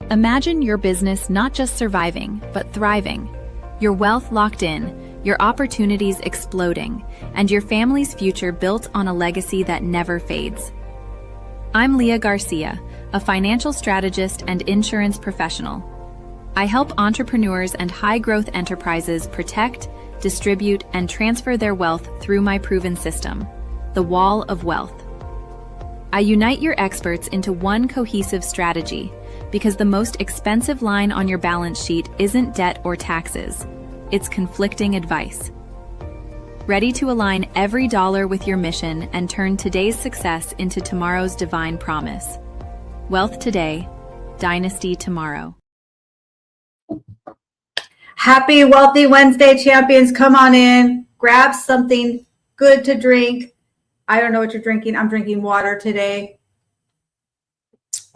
Imagine your business not just surviving, but thriving. Your wealth locked in, your opportunities exploding, and your family's future built on a legacy that never fades. I'm Leah Garcia, a financial strategist and insurance professional. I help entrepreneurs and high-growth enterprises protect, distribute, and transfer their wealth through my proven system, the Wall of Wealth. I unite your experts into one cohesive strategy because the most expensive line on your balance sheet isn't debt or taxes, it's conflicting advice. Ready to align every dollar with your mission and turn today's success into tomorrow's divine promise. Wealth today, dynasty tomorrow. Happy Wealthy Wednesday, champions. Come on in, grab something good to drink. I don't know what you're drinking. I'm drinking water today.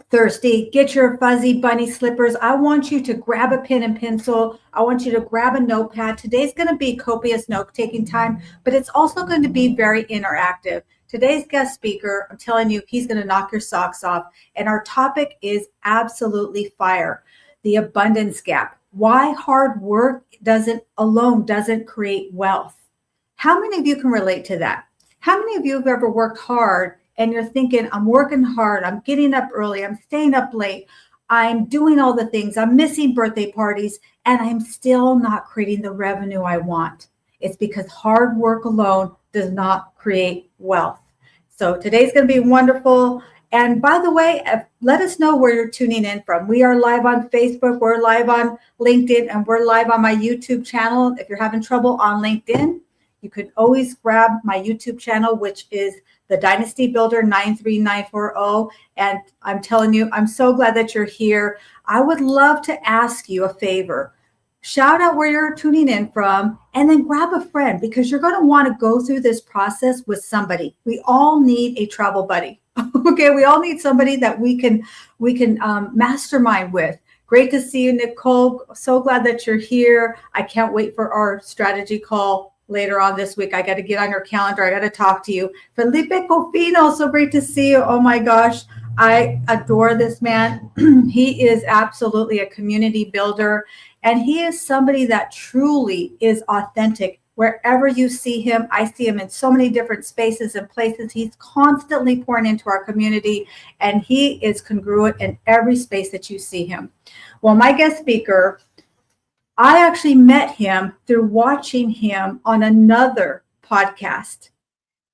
Thirsty, get your fuzzy bunny slippers. I want you to grab a pen and pencil. I want you to grab a notepad. Today's going to be copious note-taking time, but it's also going to be very interactive. Today's guest speaker, I'm telling you, he's going to knock your socks off. And our topic is absolutely fire, the abundance gap. Why hard work doesn't create wealth. How many of you can relate to that? How many of you have ever worked hard and you're thinking, I'm working hard, I'm getting up early, I'm staying up late, I'm doing all the things, I'm missing birthday parties, and I'm still not creating the revenue I want? It's because hard work alone does not create wealth. So today's going to be wonderful. And by the way, let us know where you're tuning in from. We are live on Facebook, we're live on LinkedIn, and we're live on my YouTube channel. If you're having trouble on LinkedIn, you could always grab my YouTube channel, which is the Dynasty Builder 93940. And I'm telling you, I'm so glad that you're here. I would love to ask you a favor. Shout out where you're tuning in from, and then grab a friend, because you're going to want to go through this process with somebody. We all need a travel buddy. Okay, we all need somebody that we can mastermind with. Great to see you, Nicole. So glad that you're here. I can't wait for our strategy call later on this week. I got to get on your calendar. I got to talk to you. Felipe Cofino, so great to see you. Oh my gosh, I adore this man. He is absolutely a community builder, and he is somebody that truly is authentic. Wherever you see him, I see him in so many different spaces and places. He's constantly pouring into our community, and he is congruent in every space that you see him. Well, my guest speaker, I actually met him through watching him on another podcast.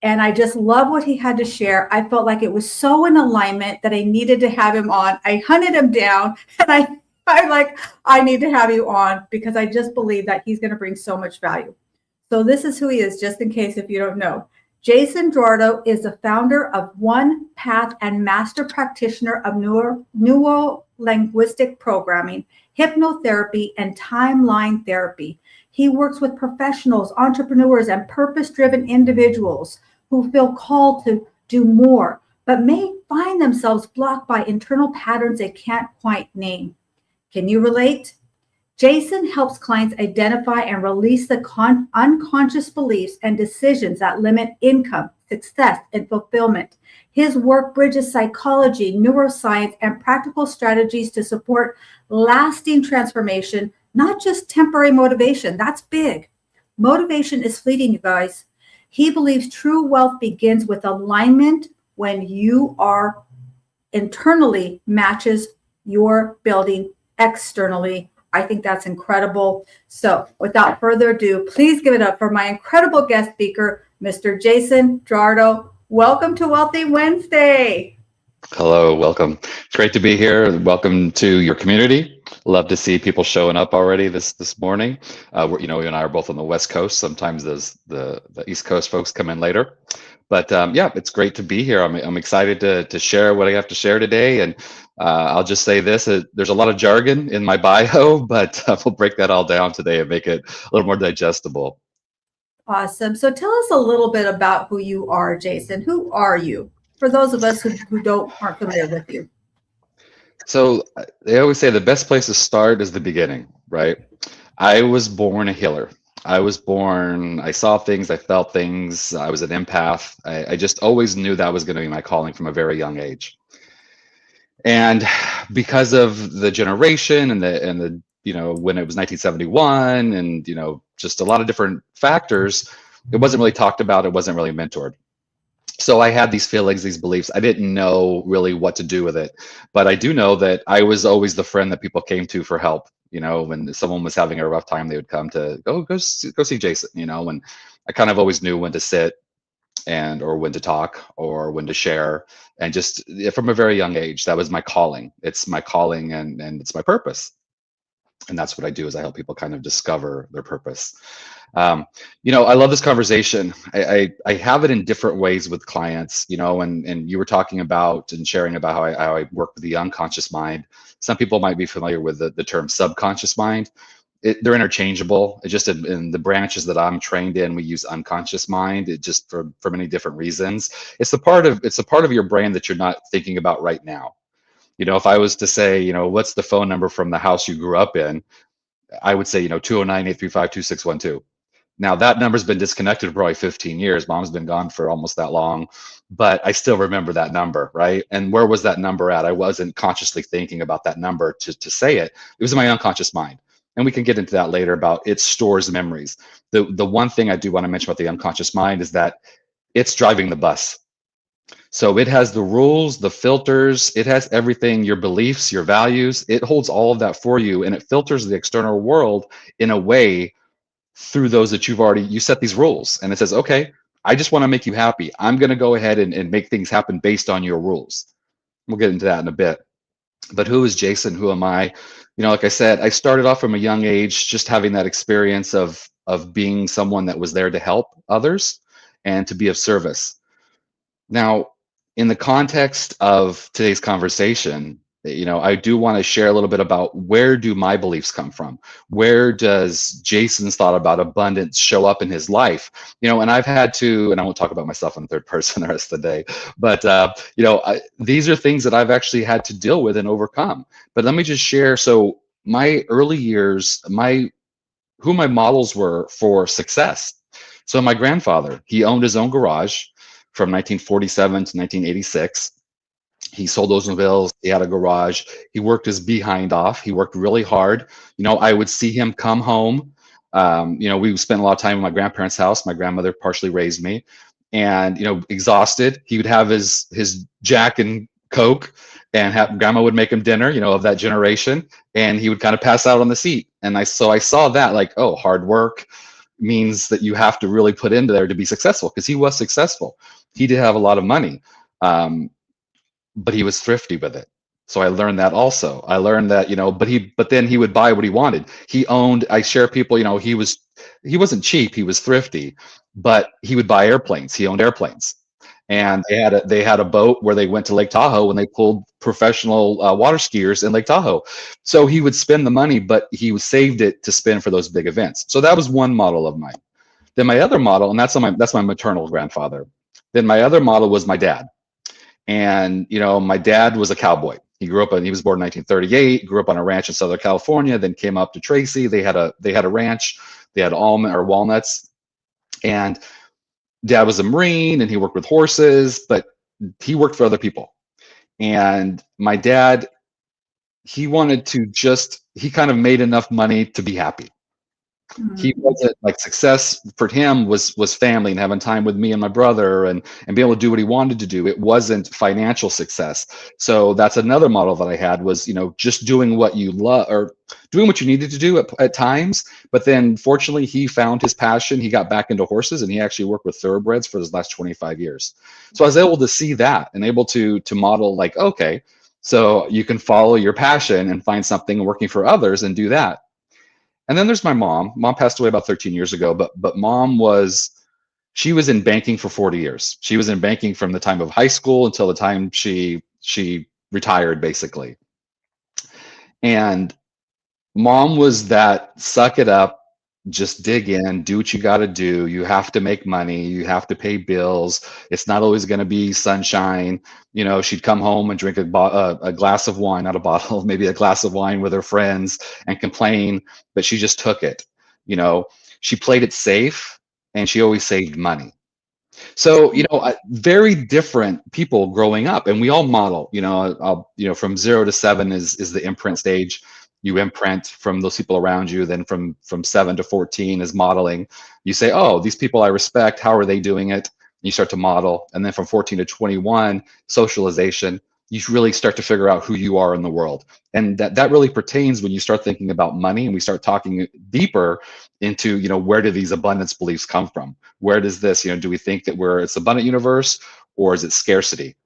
And I just love what he had to share. I felt like it was so in alignment that I needed to have him on. I hunted him down, and I need to have you on, because I just believe that he's going to bring so much value. So this is who he is, just in case if you don't know. Jason Jurado is the founder of Unpack and master practitioner of neuro-linguistic programming, hypnotherapy, and timeline therapy. He works with professionals, entrepreneurs, and purpose-driven individuals who feel called to do more, but may find themselves blocked by internal patterns they can't quite name. Can you relate? Jason helps clients identify and release the unconscious beliefs and decisions that limit income, success, and fulfillment. His work bridges psychology, neuroscience, and practical strategies to support lasting transformation, not just temporary motivation. That's big. Motivation is fleeting, you guys. He believes true wealth begins with alignment when you are internally matches your building externally. I think that's incredible. So without further ado, please give it up for my incredible guest speaker, Mr. Jason Jurado. Welcome to Wealthy Wednesday. Hello, welcome. It's great to be here. Welcome to your community. Love to see people showing up already this morning. You and I are both on the West Coast. Sometimes the East Coast folks come in later. But yeah, it's great to be here. I'm excited to share what I have to share today. And I'll just say this, there's a lot of jargon in my bio, but we'll break that all down today and make it a little more digestible. Awesome. So tell us a little bit about who you are, Jason. Who are you? For those of us who aren't familiar with you. So they always say the best place to start is the beginning, right? I was born a healer. I saw things, I felt things, I was an empath. I just always knew that was going to be my calling from a very young age. And because of the generation and the when it was 1971 and just a lot of different factors, it wasn't really talked about. It wasn't really mentored. So I had these feelings, these beliefs. I didn't know really what to do with it, but I do know that I was always the friend that people came to for help. When someone was having a rough time, they would come to go see Jason. And I kind of always knew when to sit and or when to talk or when to share, and just from a very young age, that was my calling. It's my calling, and it's my purpose. And that's what I do, is I help people kind of discover their purpose. I love this conversation. I have it in different ways with clients, and you were talking about and sharing about how I work with the unconscious mind. Some people might be familiar with the term subconscious mind. They're interchangeable. It just in the branches that I'm trained in, we use unconscious mind. It just for many different reasons. It's a part of your brain that you're not thinking about right now. If I was to say, what's the phone number from the house you grew up in, I would say, 209-835-2612. Now that number's been disconnected for probably 15 years. Mom's been gone for almost that long, but I still remember that number, right? And where was that number at? I wasn't consciously thinking about that number to say it. It was in my unconscious mind. And we can get into that later about it stores memories. The one thing I do want to mention about the unconscious mind is that it's driving the bus. So it has the rules, the filters, it has everything, your beliefs, your values. It holds all of that for you, and it filters the external world in a way through those that you set these rules, and it says, okay, I just want to make you happy. I'm going to go ahead and make things happen based on your rules. We'll get into that in a bit. But who is Jason? Who am I? Like I said, I started off from a young age, just having that experience of being someone that was there to help others and to be of service. Now, in the context of today's conversation, I do want to share a little bit about where do my beliefs come from? Where does Jason's thought about abundance show up in his life? And I've had to, and I won't talk about myself in third person the rest of the day, but these are things that I've actually had to deal with and overcome. But let me just share. So my early years, who my models were for success. So my grandfather, he owned his own garage from 1947 to 1986. He sold Oldsmobiles. He had a garage. He worked his behind off. He worked really hard. I would see him come home. We spent a lot of time in my grandparents' house. My grandmother partially raised me, and exhausted. He would have his Jack and Coke, and grandma would make him dinner. Of that generation, and he would kind of pass out on the seat. And I saw that, like, oh, hard work means that you have to really put into there to be successful, because he was successful. He did have a lot of money, but he was thrifty with it. So I learned that also. I learned that, but then he would buy what he wanted. I share people, he wasn't cheap, he was thrifty, but he would buy airplanes. He owned airplanes. And they had a boat where they went to Lake Tahoe, and they pulled professional water skiers in Lake Tahoe. So he would spend the money, but he saved it to spend for those big events. So that was one model of mine. Then my other model, and that's my maternal grandfather. Then my other model was my dad. And my dad was a cowboy. He was born in 1938, grew up on a ranch in Southern California, then came up to Tracy. They had a ranch. They had walnuts. And Dad was a Marine, and he worked with horses, but he worked for other people. And my dad, he kind of made enough money to be happy. He wasn't like, success for him was family and having time with me and my brother and being able to do what he wanted to do. It wasn't financial success. So that's another model that I had, was, just doing what you love or doing what you needed to do at times. But then fortunately he found his passion. He got back into horses, and he actually worked with thoroughbreds for his last 25 years. So I was able to see that and able to model, like, okay, so you can follow your passion and find something working for others and do that. And then there's my mom. Mom passed away about 13 years ago, but mom she was in banking for 40 years. She was in banking from the time of high school until the time she retired, basically. And mom was that suck it up, just dig in, do what you got to do. You have to make money. You have to pay bills. It's not always going to be sunshine. She'd come home and drink a glass of wine, not a bottle, maybe a glass of wine with her friends, and complain, but she just took it. She played it safe, and she always saved money. So, very different people growing up, and we all model, from 0 to 7 is the imprint stage. You imprint from those people around you. Then from 7 to 14 is modeling. You say, oh, these people I respect, how are they doing it? You start to model. And then from 14 to 21, socialization. You really start to figure out who you are in the world. And that really pertains when you start thinking about money, and we start talking deeper into, where do these abundance beliefs come from? Where does this, do we think that it's abundant universe, or is it scarcity?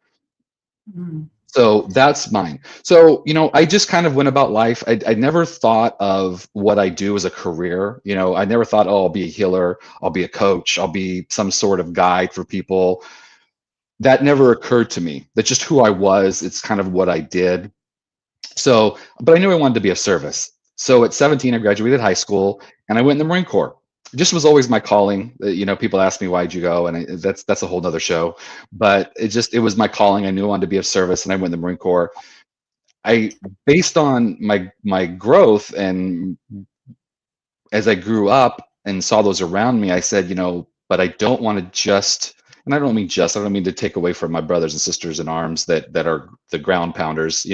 Mm. So that's mine. So, I just kind of went about life. I never thought of what I do as a career. I never thought, oh, I'll be a healer, I'll be a coach, I'll be some sort of guide for people. That never occurred to me. That's just who I was. It's kind of what I did. So, but I knew I wanted to be of service. So at 17, I graduated high school and I went in the Marine Corps. It just was always my calling. People ask me, why'd you go? And that's a whole nother show. But it was my calling. I knew I wanted to be of service, and I went in the Marine Corps. Based on my growth, and as I grew up and saw those around me, I said, but I don't want to just, and I don't mean to take away from my brothers and sisters in arms that are the ground pounders,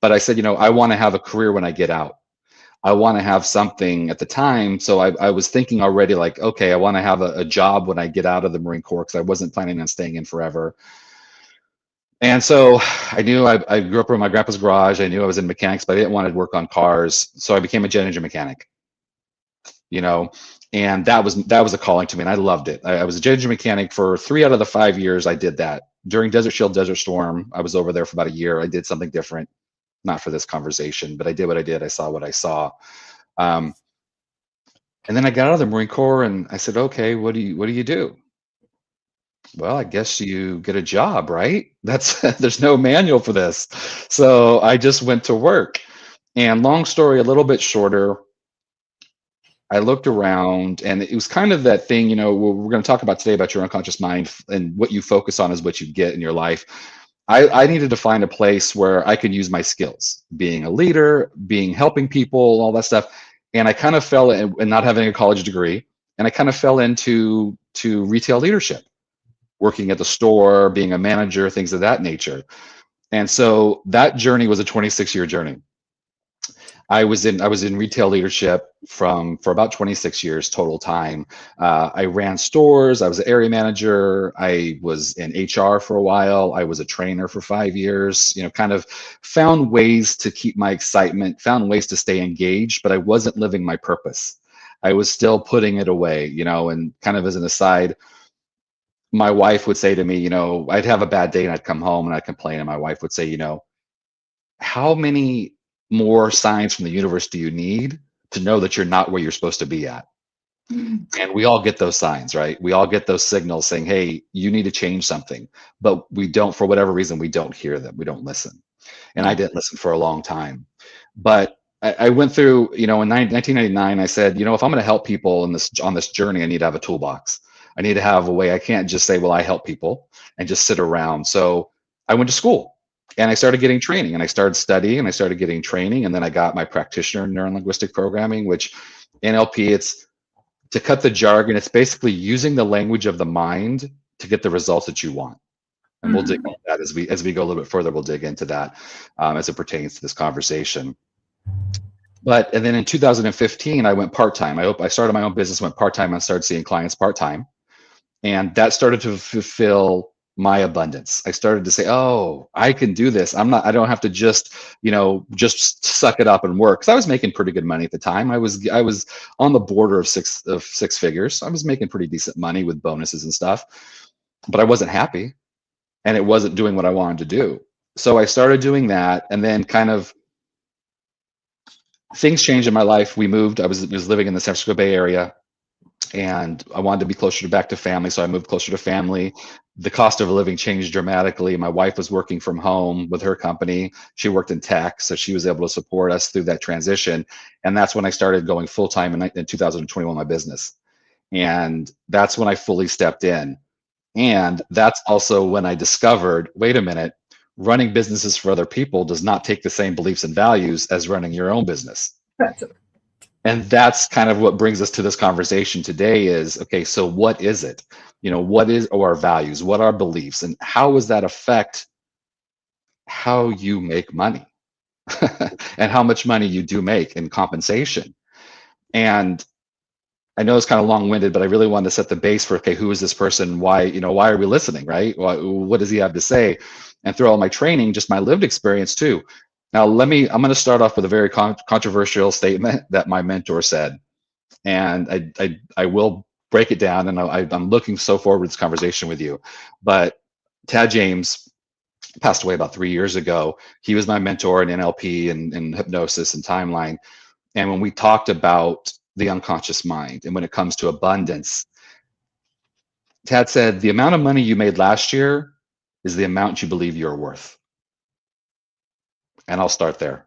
but I said, I want to have a career when I get out. I want to have something at the time. So I was thinking already, like, okay, I want to have a job when I get out of the Marine Corps, because I wasn't planning on staying in forever. And so I knew I grew up in my grandpa's garage. I knew I was in mechanics, but I didn't want to work on cars. So I became a jet engine mechanic, and that was a calling to me, and I loved it. I was a jet engine mechanic for 3 out of the 5 years. I did that. During Desert Shield, Desert Storm, I was over there for about a year. I did something different. Not for this conversation, but I did what I did. I saw what I saw. And then I got out of the Marine Corps and I said, okay, what do you do? Well, I guess you get a job, right? There's no manual for this. So I just went to work. And long story, a little bit shorter, I looked around, and it was kind of that thing, we're going to talk about today about your unconscious mind, and what you focus on is what you get in your life. I needed to find a place where I could use my skills, being a leader, helping people, all that stuff. And I kind of fell in, and not having a college degree, and I kind of fell into retail leadership, working at the store, being a manager, things of that nature. And so that journey was a 26-year journey. I was in retail leadership for about 26 years total time. I ran stores. I was an area manager. I was in HR for a while. I was a trainer for 5 years. Kind of found ways to keep my excitement, found ways to stay engaged, but I wasn't living my purpose. I was still putting it away. And kind of as an aside, my wife would say to me, I'd have a bad day and I'd come home and I'd complain, and my wife would say, how many more signs from the universe do you need to know that you're not where you're supposed to be at? And we all get those signs, right? We all get those signals saying, hey, you need to change something, but we don't, for whatever reason, we don't hear them. We don't listen. And I didn't listen for a long time. But I went through, in 1999, I said, if I'm going to help people on this journey, I need to have a toolbox. I need to have a way. I can't just say, well, I help people and just sit around. So I went to school. And I started getting training, and I started studying, and I started getting training. And then I got my practitioner in neuro-linguistic programming, which NLP, it's, to cut the jargon, it's basically using the language of the mind to get the results that you want. And we'll dig into that as we go a little bit further. We'll dig into that as it pertains to this conversation. And then in 2015, I went part-time. I started my own business, went part-time, and started seeing clients part-time. And that started to fulfill my abundance. I started to say, oh, I can do this. I don't have to just suck it up and work. Because I was making pretty good money at the time. I was on the border of six figures. I was making pretty decent money with bonuses and stuff, but I wasn't happy, and it wasn't doing what I wanted to do. So I started doing that, and then kind of things changed in my life. We moved. I was living in the San Francisco Bay Area, and I wanted to be closer back to family. So I moved closer to family. The cost of living changed dramatically. My wife was working from home with her company. She worked in tech, so she was able to support us through that transition. And that's when I started going full-time in 2021, my business. And that's when I fully stepped in. And that's also when I discovered, wait a minute, running businesses for other people does not take the same beliefs and values as running your own business. And that's kind of what brings us to this conversation today is, okay, so what is it? What is our values? What are beliefs? And how does that affect how you make money and how much money you do make in compensation? And I know it's kind of long-winded, but I really wanted to set the base for, okay, who is this person? Why are we listening, right? What does he have to say? And through all my training, just my lived experience too. Now, I'm going to start off with a very controversial statement that my mentor said. And I will break it down, and I'm looking so forward to this conversation with you. But Tad James passed away about 3 years ago. He was my mentor in NLP and hypnosis and timeline. And when we talked about the unconscious mind and when it comes to abundance, Tad said, the amount of money you made last year is the amount you believe you're worth. And I'll start there.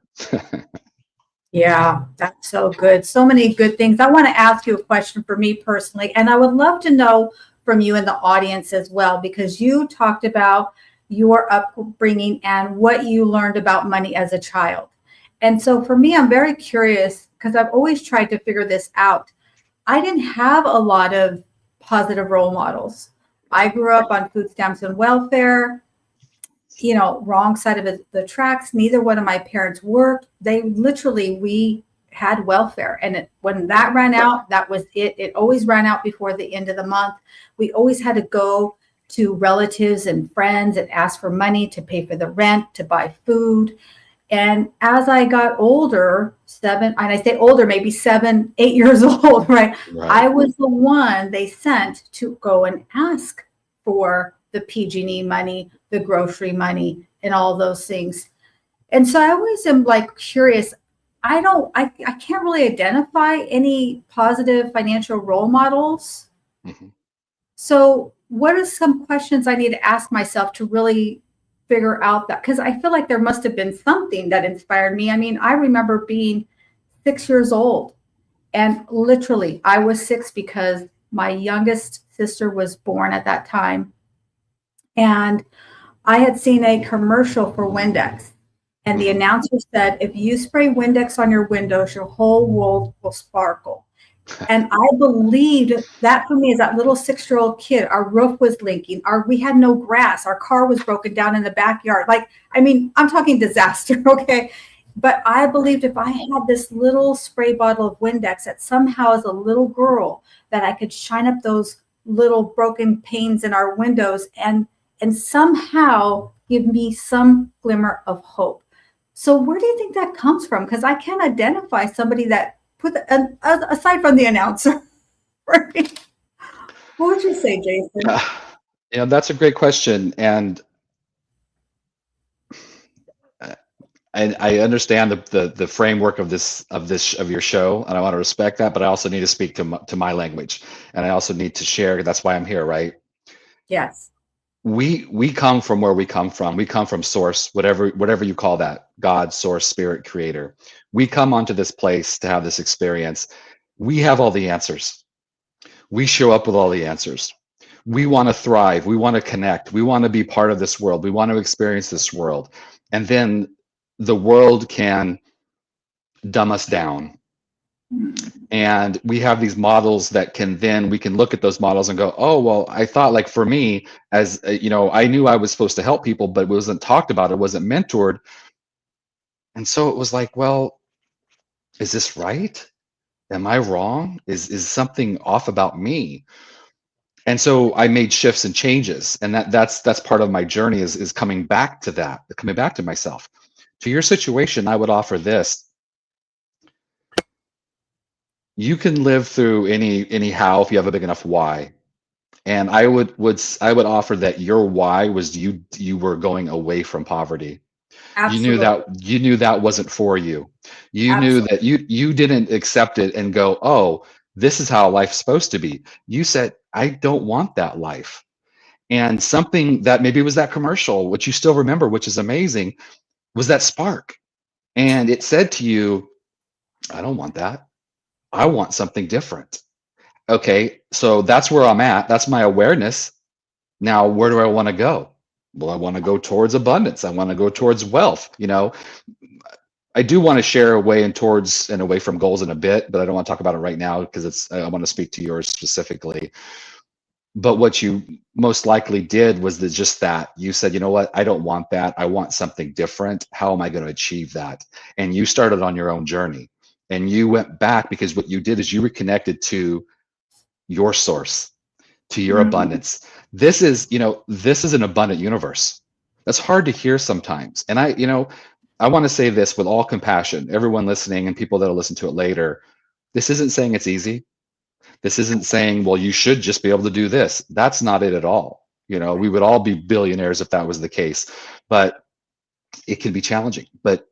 Yeah, that's so good. So many good things. I want to ask you a question for me personally, and I would love to know from you in the audience as well, because you talked about your upbringing and what you learned about money as a child. And so for me, I'm very curious because I've always tried to figure this out. I didn't have a lot of positive role models. I grew up on food stamps and welfare, wrong side of the tracks. Neither one of my parents worked. We had welfare. And when that ran out, that was it. It always ran out before the end of the month. We always had to go to relatives and friends and ask for money to pay for the rent, to buy food. And as I got older, and I say older, maybe 7, 8 years old, right? I was the one they sent to go and ask for the PG&E money, the grocery money, and all those things. And so I always am like curious. I can't really identify any positive financial role models. Mm-hmm. So what are some questions I need to ask myself to really figure out that? Because I feel like there must have been something that inspired me. I mean, I remember being 6 years old, and literally I was 6 because my youngest sister was born at that time. And I had seen a commercial for Windex, and the announcer said, if you spray Windex on your windows, your whole world will sparkle. And I believed that. For me, as that little 6-year-old kid, our roof was leaking. We had no grass. Our car was broken down in the backyard. I'm talking disaster. Okay. But I believed if I had this little spray bottle of Windex, that somehow as a little girl, that I could shine up those little broken panes in our windows and somehow give me some glimmer of hope. So where do you think that comes from? Because I can't identify somebody that aside from the announcer. Right? What would you say, Jason? That's a great question. And I understand the framework of your show, and I want to respect that, but I also need to speak to my language, and I also need to share. That's why I'm here, right? Yes. We come from where we come from. We come from source, whatever you call that, God, source, spirit, creator. We come onto this place to have this experience. We have all the answers. We show up with all the answers. We want to thrive. We want to connect. We want to be part of this world. We want to experience this world. And then the world can dumb us down. And we have these models that we can look at those models and go, oh, well, I thought, like, for me, as I knew I was supposed to help people, but it wasn't talked about. It wasn't mentored. And so it was like, well, is this right? Am I wrong? Is something off about me? And so I made shifts and changes. And that's part of my journey is coming back to that, coming back to myself. To your situation, I would offer this. You can live through any how if you have a big enough why. And I would offer that your why was you were going away from poverty. Absolutely. You knew that wasn't for you. You Absolutely. knew that you didn't accept it and go, oh, this is how life's supposed to be. You said, I don't want that life. And something that maybe was that commercial, which you still remember, which is amazing, was that spark. And it said to you, I don't want that. I want something different. Okay, so that's where I'm at. That's my awareness. Now, where do I want to go? Well, I want to go towards abundance. I want to go towards wealth. I do want to share away and towards and away from goals in a bit, but I don't want to talk about it right now because I want to speak to yours specifically. But what you most likely did was just that you said, you know what, I don't want that. I want something different. How am I going to achieve that? And you started on your own journey, and you went back because what you did is you reconnected to your source, to your abundance. This is, this is an abundant universe. That's hard to hear sometimes. And I want to say this with all compassion, everyone listening and people that'll listen to it later. This isn't saying it's easy. This isn't saying, well, you should just be able to do this. That's not it at all. We would all be billionaires if that was the case, but it can be challenging. But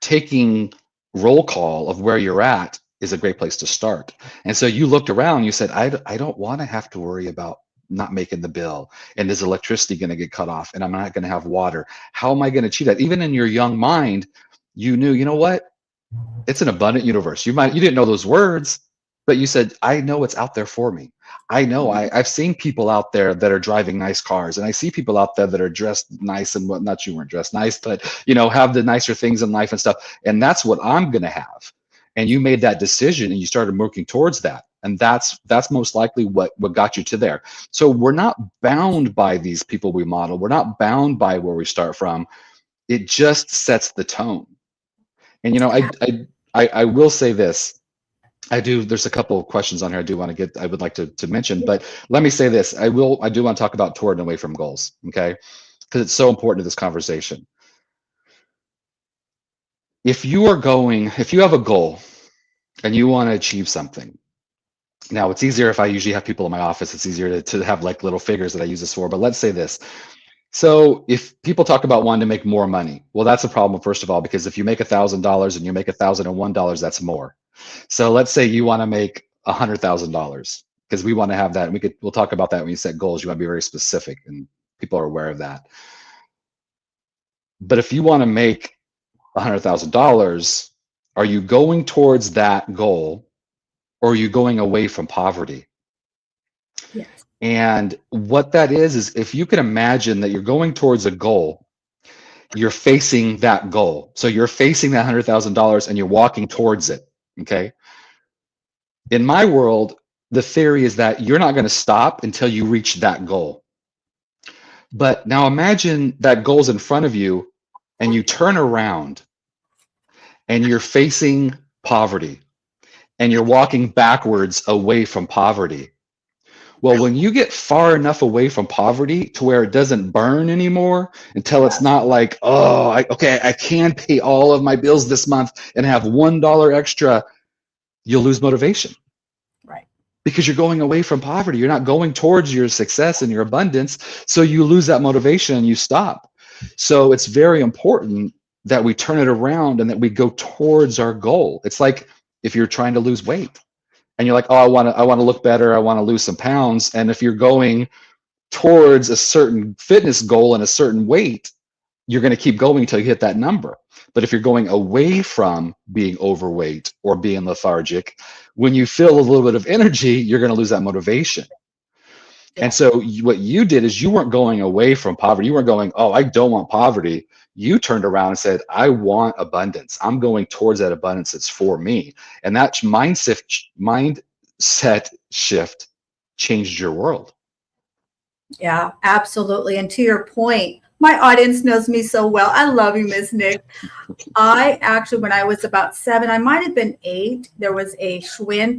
taking roll call of where you're at is a great place to start. And so you looked around, you said, I don't want to have to worry about not making the bill, and is electricity going to get cut off, and I'm not going to have water. How am I going to achieve that? Even in your young mind, you knew, you know what? It's an abundant universe. You didn't know those words, but you said, I know it's out there for me. I know I've seen people out there that are driving nice cars, and I see people out there that are dressed nice and not you weren't dressed nice, but have the nicer things in life and stuff. And that's what I'm going to have. And you made that decision and you started working towards that. And that's most likely what got you to there. So we're not bound by these people we model. We're not bound by where we start from. It just sets the tone. And I will say this. There's a couple of questions on here I would like to mention, but let me say this. I do want to talk about toward and away from goals, okay? Because it's so important to this conversation. If you have a goal and you want to achieve something, now it's easier if I usually have people in my office, it's easier to have like little figures that I use this for, but let's say this. So if people talk about wanting to make more money, well, that's a problem, first of all, because if you make $1,000 and you make $1,001, that's more. So let's say you want to make $100,000 because we want to have that. And we'll talk about that when you set goals. You want to be very specific and people are aware of that. But if you want to make $100,000, are you going towards that goal or are you going away from poverty? Yes. And what that is if you can imagine that you're going towards a goal, you're facing that goal. So you're facing that $100,000 and you're walking towards it. Okay. In my world, the theory is that you're not going to stop until you reach that goal. But now imagine that goal's in front of you and you turn around and you're facing poverty and you're walking backwards away from poverty. Well, when you get far enough away from poverty to where it doesn't burn anymore, until it's not like, I can pay all of my bills this month and have $1 extra, you'll lose motivation. Right. Because you're going away from poverty. You're not going towards your success and your abundance. So you lose that motivation and you stop. So it's very important that we turn it around and that we go towards our goal. It's like if you're trying to lose weight. And you're like, I want to look better. I want to lose some pounds. And if you're going towards a certain fitness goal and a certain weight, you're going to keep going until you hit that number. But if you're going away from being overweight or being lethargic, when you feel a little bit of energy, you're going to lose that motivation. Yeah. And so what you did is you weren't going away from poverty. You weren't going, I don't want poverty. You turned around and said, I want abundance. I'm going towards that abundance that's for me. And that mindset shift changed your world. Yeah, absolutely. And to your point, my audience knows me so well. I love you, Ms. Nick. I actually, when I was about 7, I might have been 8, there was a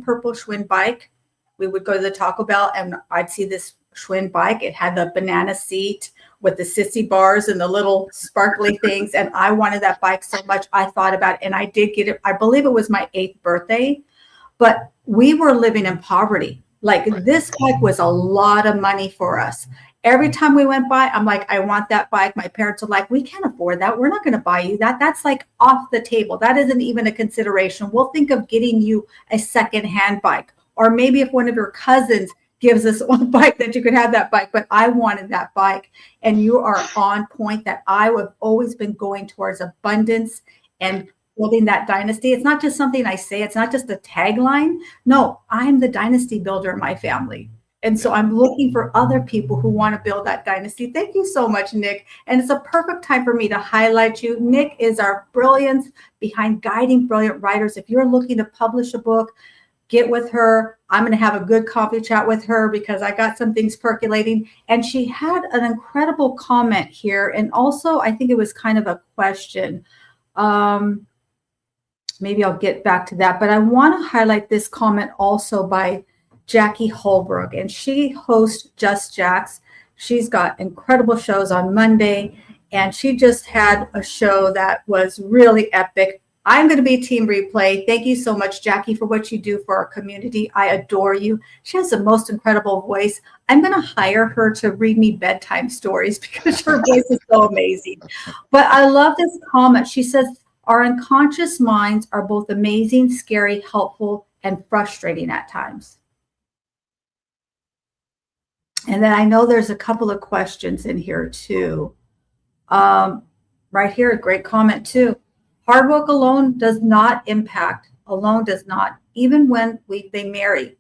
purple Schwinn bike. We would go to the Taco Bell and I'd see this Schwinn bike. It had the banana seat with the sissy bars and the little sparkly things. And I wanted that bike so much. I thought about it and I did get it. I believe it was my 8th birthday, but we were living in poverty. Like this bike was a lot of money for us. Every time we went by, I'm like, I want that bike. My parents are like, we can't afford that. We're not going to buy you that. That's like off the table. That isn't even a consideration. We'll think of getting you a secondhand bike. Or maybe if one of your cousins gives us one bike, that you could have that bike. But I wanted that bike. And you are on point that I have always been going towards abundance and building that dynasty. It's not just something I say. It's not just a tagline. No, I'm the dynasty builder in my family. And so I'm looking for other people who want to build that dynasty. Thank you so much, Nick. And it's a perfect time for me to highlight you. Nick is our brilliance behind guiding brilliant writers. If you're looking to publish a book, get with her. I'm going to have a good coffee chat with her because I got some things percolating. And she had an incredible comment here. And also, I think it was kind of a question. Maybe I'll get back to that. But I want to highlight this comment also by Jackie Holbrook. And she hosts Just Jacks. She's got incredible shows on Monday. And she just had a show that was really epic. I'm going to be Team Replay. Thank you so much, Jackie, for what you do for our community. I adore you. She has the most incredible voice. I'm going to hire her to read me bedtime stories because her voice is so amazing. But I love this comment. She says, our unconscious minds are both amazing, scary, helpful, and frustrating at times. And then I know there's a couple of questions in here too. Right here, a great comment too. Hard work alone does not impact, alone does not, even when they marry,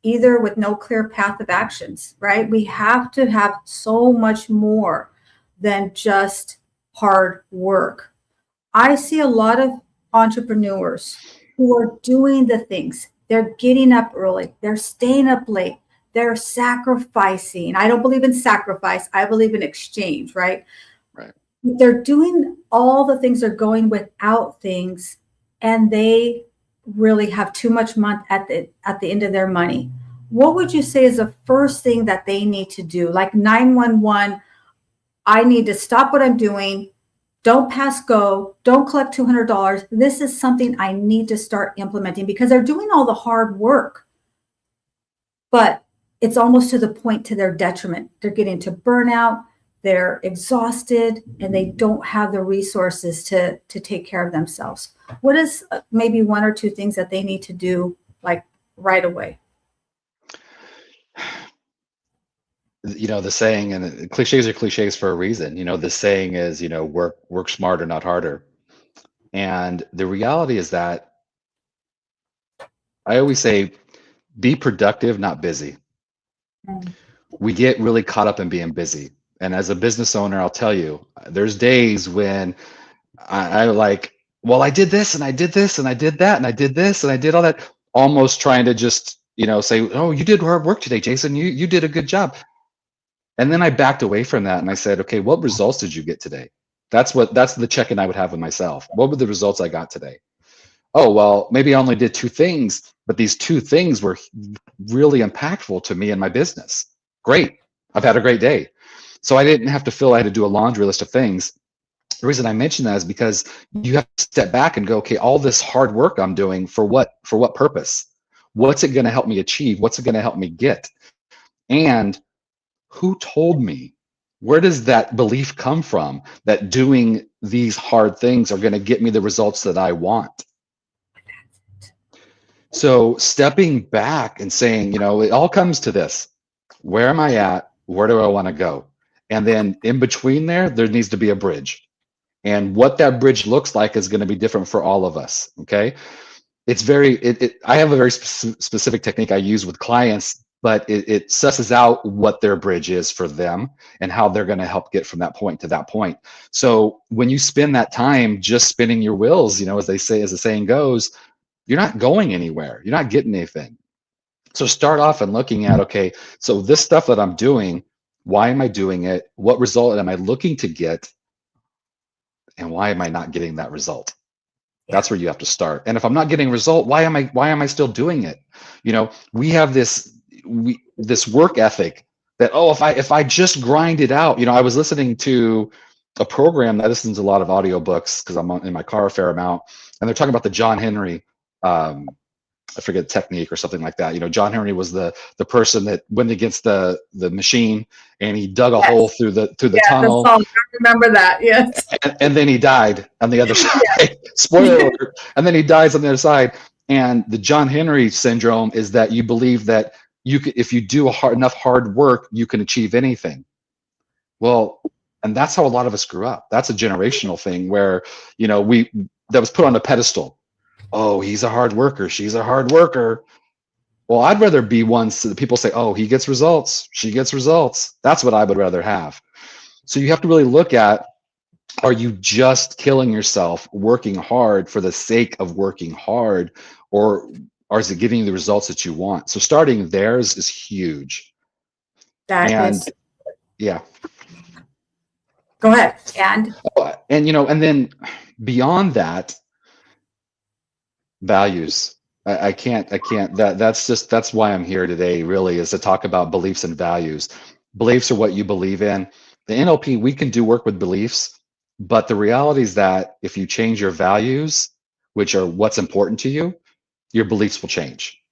either with no clear path of actions, right? We have to have so much more than just hard work. I see a lot of entrepreneurs who are doing the things. They're getting up early. They're staying up late. They're sacrificing. I don't believe in sacrifice. I believe in exchange, right? Right. They're doing all the things, they're going without things, and they really have too much money at the end of their money. What would you say is the first thing that they need to do? Like 911, I need to stop what I'm doing. Don't pass go. Don't collect $200. This is something I need to start implementing because they're doing all the hard work. But it's almost to the point to their detriment. They're getting to burnout. They're exhausted and they don't have the resources to take care of themselves. What is maybe one or two things that they need to do like right away? You know, the saying, and cliches are cliches for a reason. You know, the saying is, you know, work smarter, not harder. And the reality is that I always say, be productive, not busy. We get really caught up in being busy. And as a business owner, I'll tell you, there's days when I like, well, I did this and I did this and I did that and I did this and I did all that, almost trying to just, you know, say, oh, you did hard work today, Jason. You did a good job. And then I backed away from that and I said, okay, what results did you get today? That's the check-in I would have with myself. What were the results I got today? Oh, well, maybe I only did 2 things, but these 2 things were really impactful to me and my business. Great. I've had a great day. So I didn't have to feel I had to do a laundry list of things. The reason I mention that is because you have to step back and go, okay, all this hard work I'm doing for what purpose? What's it going to help me achieve? What's it going to help me get? And who told me? Where does that belief come from that doing these hard things are going to get me the results that I want? So stepping back and saying, you know, it all comes to this. Where am I at? Where do I want to go? And then in between there needs to be a bridge. And what that bridge looks like is going to be different for all of us. Okay. It's I have a very specific technique I use with clients, but it susses out what their bridge is for them and how they're going to help get from that point to that point. So when you spend that time just spinning your wheels, you know, as the saying goes, you're not going anywhere. You're not getting anything. So start off and looking at, okay, so this stuff that I'm doing, why am I doing it? What result am I looking to get? And why am I not getting that result? That's where you have to start. And if I'm not getting a result, why am I still doing it? You know, we have this work ethic that, oh, if I just grind it out. You know, I was listening to a program that listens to a lot of audiobooks because I'm in my car a fair amount, and they're talking about the John Henry I forget technique or something like that. You know, John Henry was the person that went against the machine and he dug a hole through the tunnel. I remember that. Yes. And then he died on the other side. Yeah. Spoiler alert. And then he dies on the other side. And the John Henry syndrome is that you believe that if you do enough hard work, you can achieve anything. Well, and that's how a lot of us grew up. That's a generational thing where, you know, that was put on a pedestal. Oh, he's a hard worker. She's a hard worker. Well, I'd rather be one so that people say, oh, he gets results, she gets results. That's what I would rather have. So you have to really look at, are you just killing yourself working hard for the sake of working hard, or is it giving you the results that you want? So starting there is huge. That And is, yeah. go ahead. And and then beyond that, values. I can't that's why I'm here today, really, is to talk about beliefs and values. Beliefs are what you believe in. The NLP, we can do work with beliefs, but the reality is that if you change your values, which are what's important to you, your beliefs will change.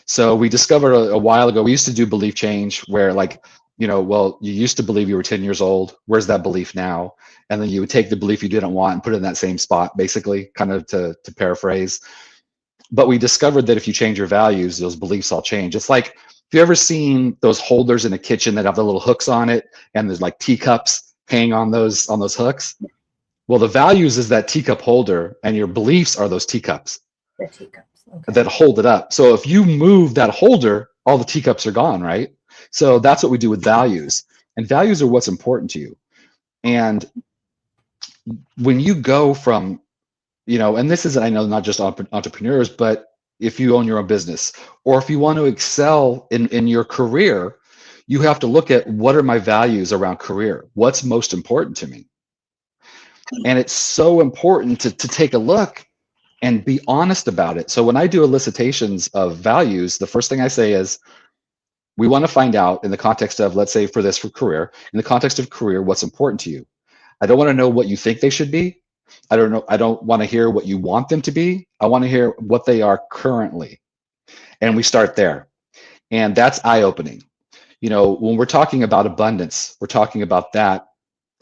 So we discovered a while ago, we used to do belief change where, like, well, you used to believe you were 10 years old. Where's that belief now? And then you would take the belief you didn't want and put it in that same spot, basically, kind of to paraphrase. But we discovered that if you change your values, those beliefs all change. It's like, have you ever seen those holders in a kitchen that have the little hooks on it, and there's like teacups hanging on those hooks? Well, the values is that teacup holder, and your beliefs are those teacups. The teacups. Okay. That hold it up. So if you move that holder, all the teacups are gone, right? So that's what we do with values. And values are what's important to you. And when you go from, and this is, I know, not just entrepreneurs, but if you own your own business, or if you want to excel in your career, you have to look at, what are my values around career? What's most important to me? And it's so important to take a look and be honest about it. So when I do elicitations of values, the first thing I say is, we want to find out, in the context of, let's say for career, in the context of career, what's important to you. I don't want to know what you think they should be. I don't want to hear what you want them to be. I want to hear what they are currently. And we start there. And that's eye-opening. When we're talking about abundance, we're talking about that.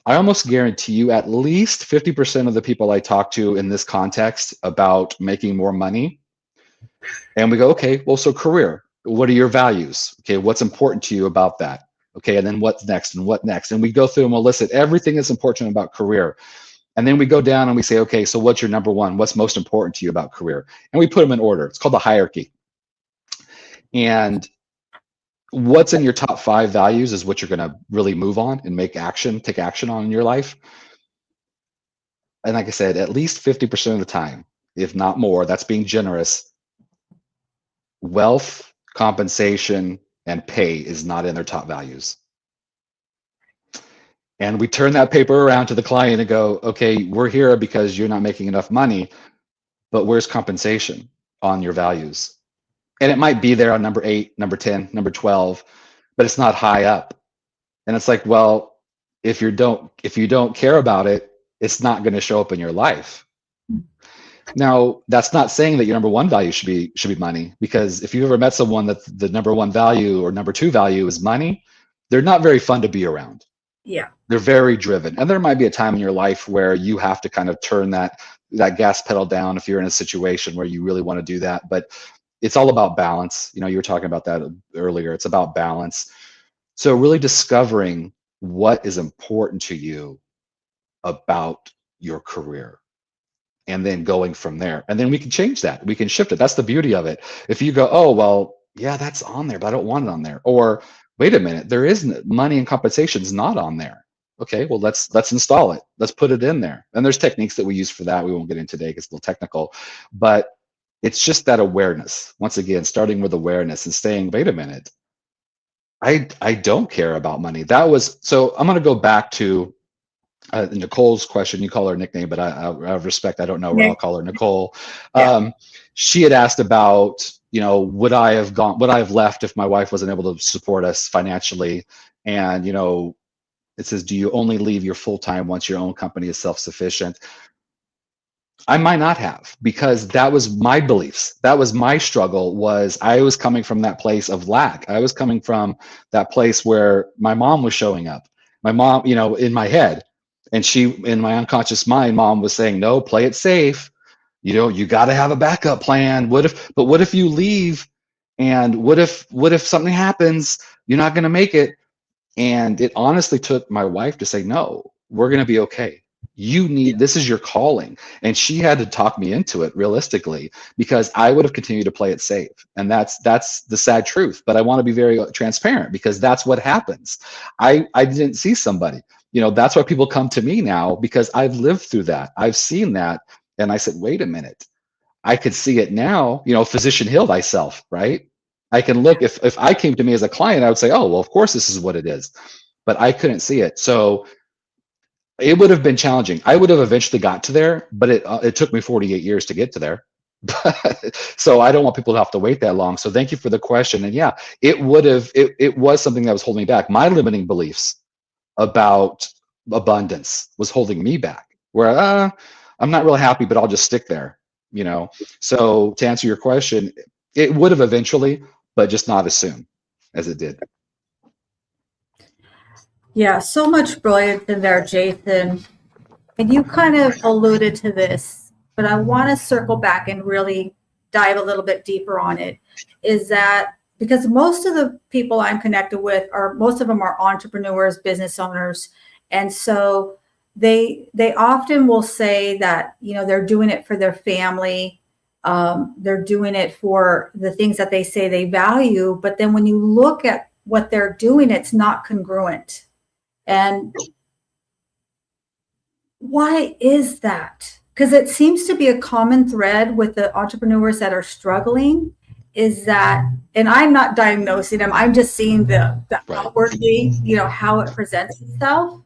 I almost guarantee you at least 50% of the people I talk to in this context about making more money, and we go, okay, well, so career, what are your values? Okay, what's important to you about that? Okay, and then what's next and what next? And we go through and we'll elicit everything that's important about career. And then we go down and we say, okay, so what's your number one? What's most important to you about career? And we put them in order. It's called the hierarchy. And what's in your top 5 values is what you're going to really move on and take action on in your life. And like I said, at least 50% of the time, if not more, that's being generous, wealth, compensation, and pay is not in their top values. And we turn that paper around to the client and go, okay, we're here because you're not making enough money, but where's compensation on your values? And it might be there on number 8, number 10, number 12, but it's not high up. And it's like, well, if you don't care about it, it's not going to show up in your life. Now, that's not saying that your number 1 value should be money, because if you've ever met someone that the number 1 value or number 2 value is money, they're not very fun to be around. Yeah. They're very driven. And there might be a time in your life where you have to kind of turn that gas pedal down if you're in a situation where you really want to do that. But it's all about balance. You were talking about that earlier. It's about balance. So really discovering what is important to you about your career, and then going from there. And then we can change that. We can shift it. That's the beauty of it. If you go, oh, well, yeah, that's on there, but I don't want it on there. Or wait a minute, there isn't, money and compensation is not on there. Okay, well, let's install it. Let's put it in there. And there's techniques that we use for that. We won't get into today because it's a little technical, but it's just that awareness. Once again, starting with awareness and saying, wait a minute, I don't care about money. So I'm going to go back to Nicole's question. You call her nickname, but I have respect. I don't know where I'll call her Nicole. Yeah. She had asked about, would I have left if my wife wasn't able to support us financially? And, it says, do you only leave your full-time once your own company is self-sufficient? I might not have, because that was my beliefs. That was my struggle. I was coming from that place of lack. I was coming from that place where my mom was showing up. My mom, in my head, and in my unconscious mind, mom was saying, no, play it safe. You got to have a backup plan. What if you leave, and what if something happens? You're not going to make it. And it honestly took my wife to say, no, we're going to be okay. This is your calling. And she had to talk me into it realistically, because I would have continued to play it safe. And that's the sad truth. But I want to be very transparent, because that's what happens. I didn't see somebody, that's why people come to me now, because I've lived through that. I've seen that. And I said, wait a minute, I could see it now, physician heal thyself, right? I can look, if I came to me as a client, I would say, oh, well, of course this is what it is, but I couldn't see it. So it would have been challenging. I would have eventually got to there, but it took me 48 years to get to there. So I don't want people to have to wait that long. So thank you for the question. And yeah, it was something that was holding me back. My limiting beliefs about abundance was holding me back, where I'm not really happy, but I'll just stick there, So to answer your question, it would have eventually, but just not as soon as it did. Yeah, so much brilliance in there, Jason. And you kind of alluded to this, but I want to circle back and really dive a little bit deeper on it. Is that because most of the people I'm connected with most of them are entrepreneurs, business owners. And so they often will say that, they're doing it for their family. They're doing it for the things that they say they value. But then when you look at what they're doing, it's not congruent. And why is that? Because it seems to be a common thread with the entrepreneurs that are struggling, is that, and I'm not diagnosing them, I'm just seeing the Right. outwardly, how it presents itself.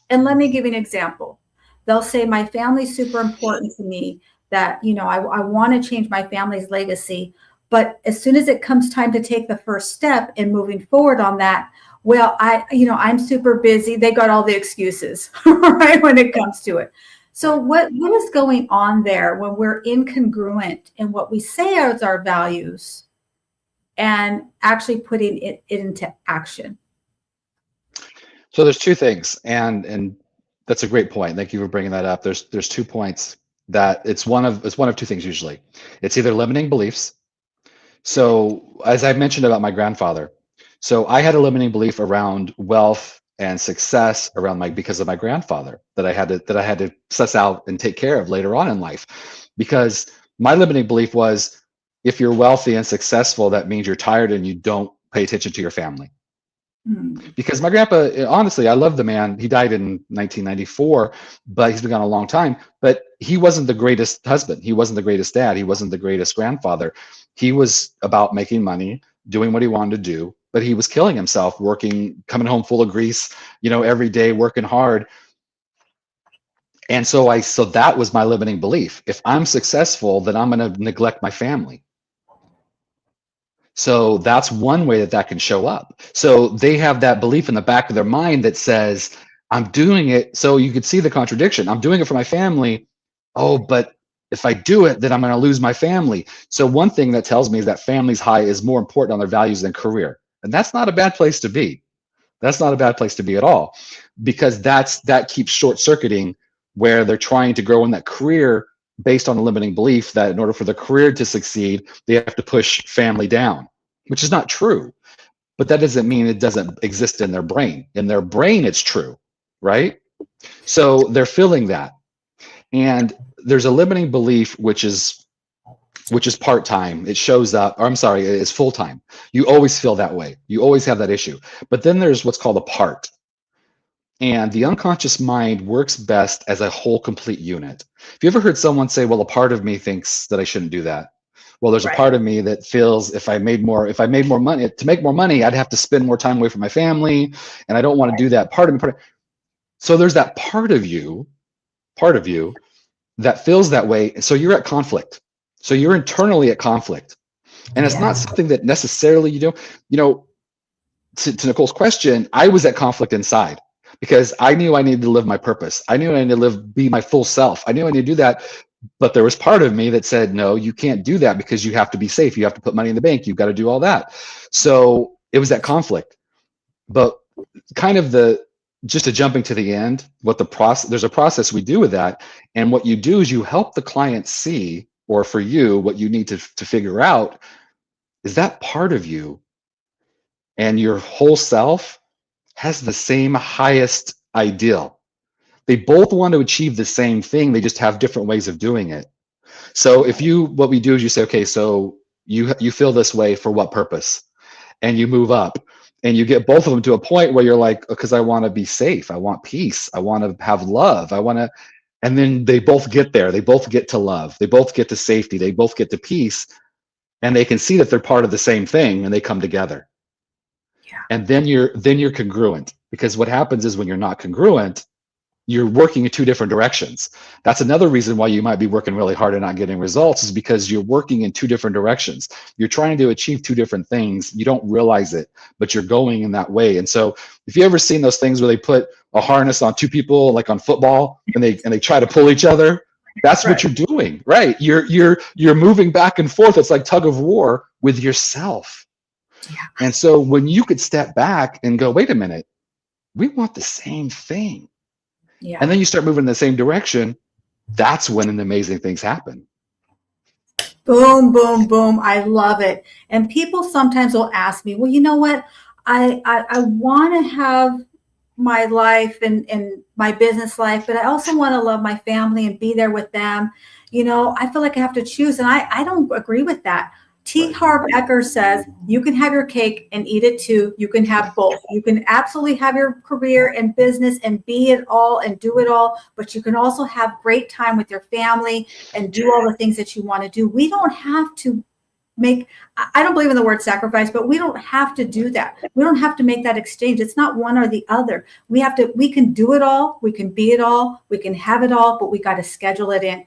And let me give you an example. They'll say, my family's super important to me, that, I want to change my family's legacy. But as soon as it comes time to take the first step in moving forward on that, well, I'm super busy. They got all the excuses, right, when it comes to it. So what is going on there when we're incongruent in what we say as our values and actually putting it into action? So there's two things, and that's a great point. Thank you for bringing that up. There's 2 points that it's one of two things usually. It's either limiting beliefs. So as I mentioned about my grandfather, so I had a limiting belief around wealth and success because of my grandfather that I had to suss out and take care of later on in life. Because my limiting belief was, if you're wealthy and successful, that means you're tired and you don't pay attention to your family. Because my grandpa, honestly, I love the man. He died in 1994, but he's been gone a long time. But he wasn't the greatest husband. He wasn't the greatest dad. He wasn't the greatest grandfather. He was about making money, doing what he wanted to do, but he was killing himself, working, coming home full of grease, every day, working hard. And so that was my limiting belief. If I'm successful, then I'm going to neglect my family. So that's one way that can show up. So they have that belief in the back of their mind that says, I'm doing it. So you could see the contradiction. I'm doing it for my family. Oh, but if I do it, then I'm going to lose my family. So one thing that tells me is that family's high is more important on their values than career. And that's not a bad place to be. That's not a bad place to be at all, because that keeps short circuiting where they're trying to grow in that career based on a limiting belief that in order for the career to succeed, they have to push family down, which is not true. But that doesn't mean it doesn't exist in their brain. In their brain, it's true, right? So they're feeling that. And there's a limiting belief, which is part-time. It shows up, or I'm sorry, it's full-time. You always feel that way. You always have that issue. But then there's what's called a part. And the unconscious mind works best as a whole, complete unit. Have you ever heard someone say, well, a part of me thinks that I shouldn't do that? Well, there's a part of me that feels if I made more money, to make more money, I'd have to spend more time away from my family, and I don't want to do that. So there's that part of you that feels that way. So you're at conflict. So you're internally at conflict. And it's not something that necessarily you do. To Nicole's question, I was at conflict inside, because I knew I needed to live my purpose. I knew I needed to be my full self. I knew I needed to do that. But there was part of me that said, no, you can't do that, because you have to be safe. You have to put money in the bank. You've got to do all that. So it was that conflict. But kind of just to jumping to the end, there's a process we do with that. And what you do is you help the client see, or for you, what you need to figure out is that part of you and your whole self has the same highest ideal. They both want to achieve the same thing. They just have different ways of doing it. So what we do is you say, okay, so you feel this way for what purpose? And you move up and you get both of them to a point where you're like, because I want to be safe. I want peace. I want to have love. And then they both get there. They both get to love. They both get to safety. They both get to peace. And they can see that they're part of the same thing and they come together. Yeah. And then you're congruent, because what happens is when you're not congruent, you're working in two different directions. That's another reason why you might be working really hard and not getting results, is because you're working in two different directions. You're trying to achieve two different things. You don't realize it, but you're going in that way. And so if you ever seen those things where they put a harness on two people, like on football, and they try to pull each other, that's what you're doing, right? You're moving back and forth. It's like tug of war with yourself. Yeah. And so when you could step back and go, wait a minute, we want the same thing. Yeah. And then you start moving in the same direction. That's when amazing things happen. Boom, boom, boom. I love it. And people sometimes will ask me, well, you know what? I want to have my life and my business life, but I also want to love my family and be there with them. You know, I feel like I have to choose. And I don't agree with that. T. Harv Eker says, you can have your cake and eat it too. You can have both. You can absolutely have your career and business and be it all and do it all, but you can also have great time with your family and do all the things that you want to do. We don't have to I don't believe in the word sacrifice, but we don't have to do that. We don't have to make that exchange. It's not one or the other. We can do it all. We can be it all. We can have it all, but we got to schedule it in.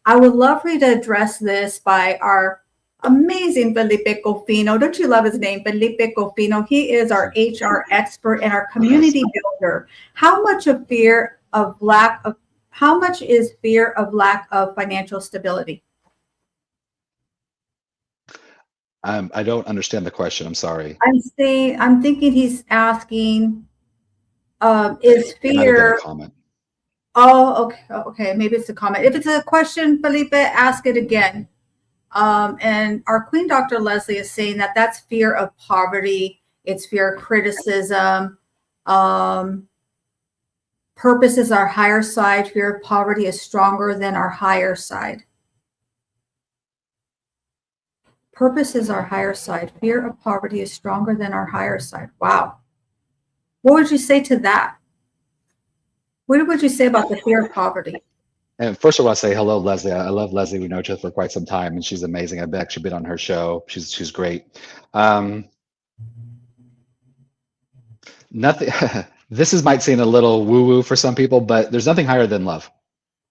I would love for you to address this by our amazing Felipe Cofino. Don't you love his name, Felipe Cofino? He is our HR expert and our community builder. How much is fear of lack of financial stability? I don't understand the question. I'm sorry. I'm thinking he's asking, is It might have been fear? a comment. Oh, okay. Maybe it's a comment. If it's a question, Felipe, ask it again. And our Queen Dr. Leslie is saying that that's fear of poverty. It's fear of criticism. Purpose is our higher side. Fear of poverty is stronger than our higher side. Purpose is our higher side. Fear of poverty is stronger than our higher side. Wow. What would you say to that? What would you say about the fear of poverty? And first of all, I say hello, Leslie. I love Leslie. We know each other for quite some time, and she's amazing. I've actually been on her show. She's great. Nothing. This might seem a little woo-woo for some people, but there's nothing higher than love.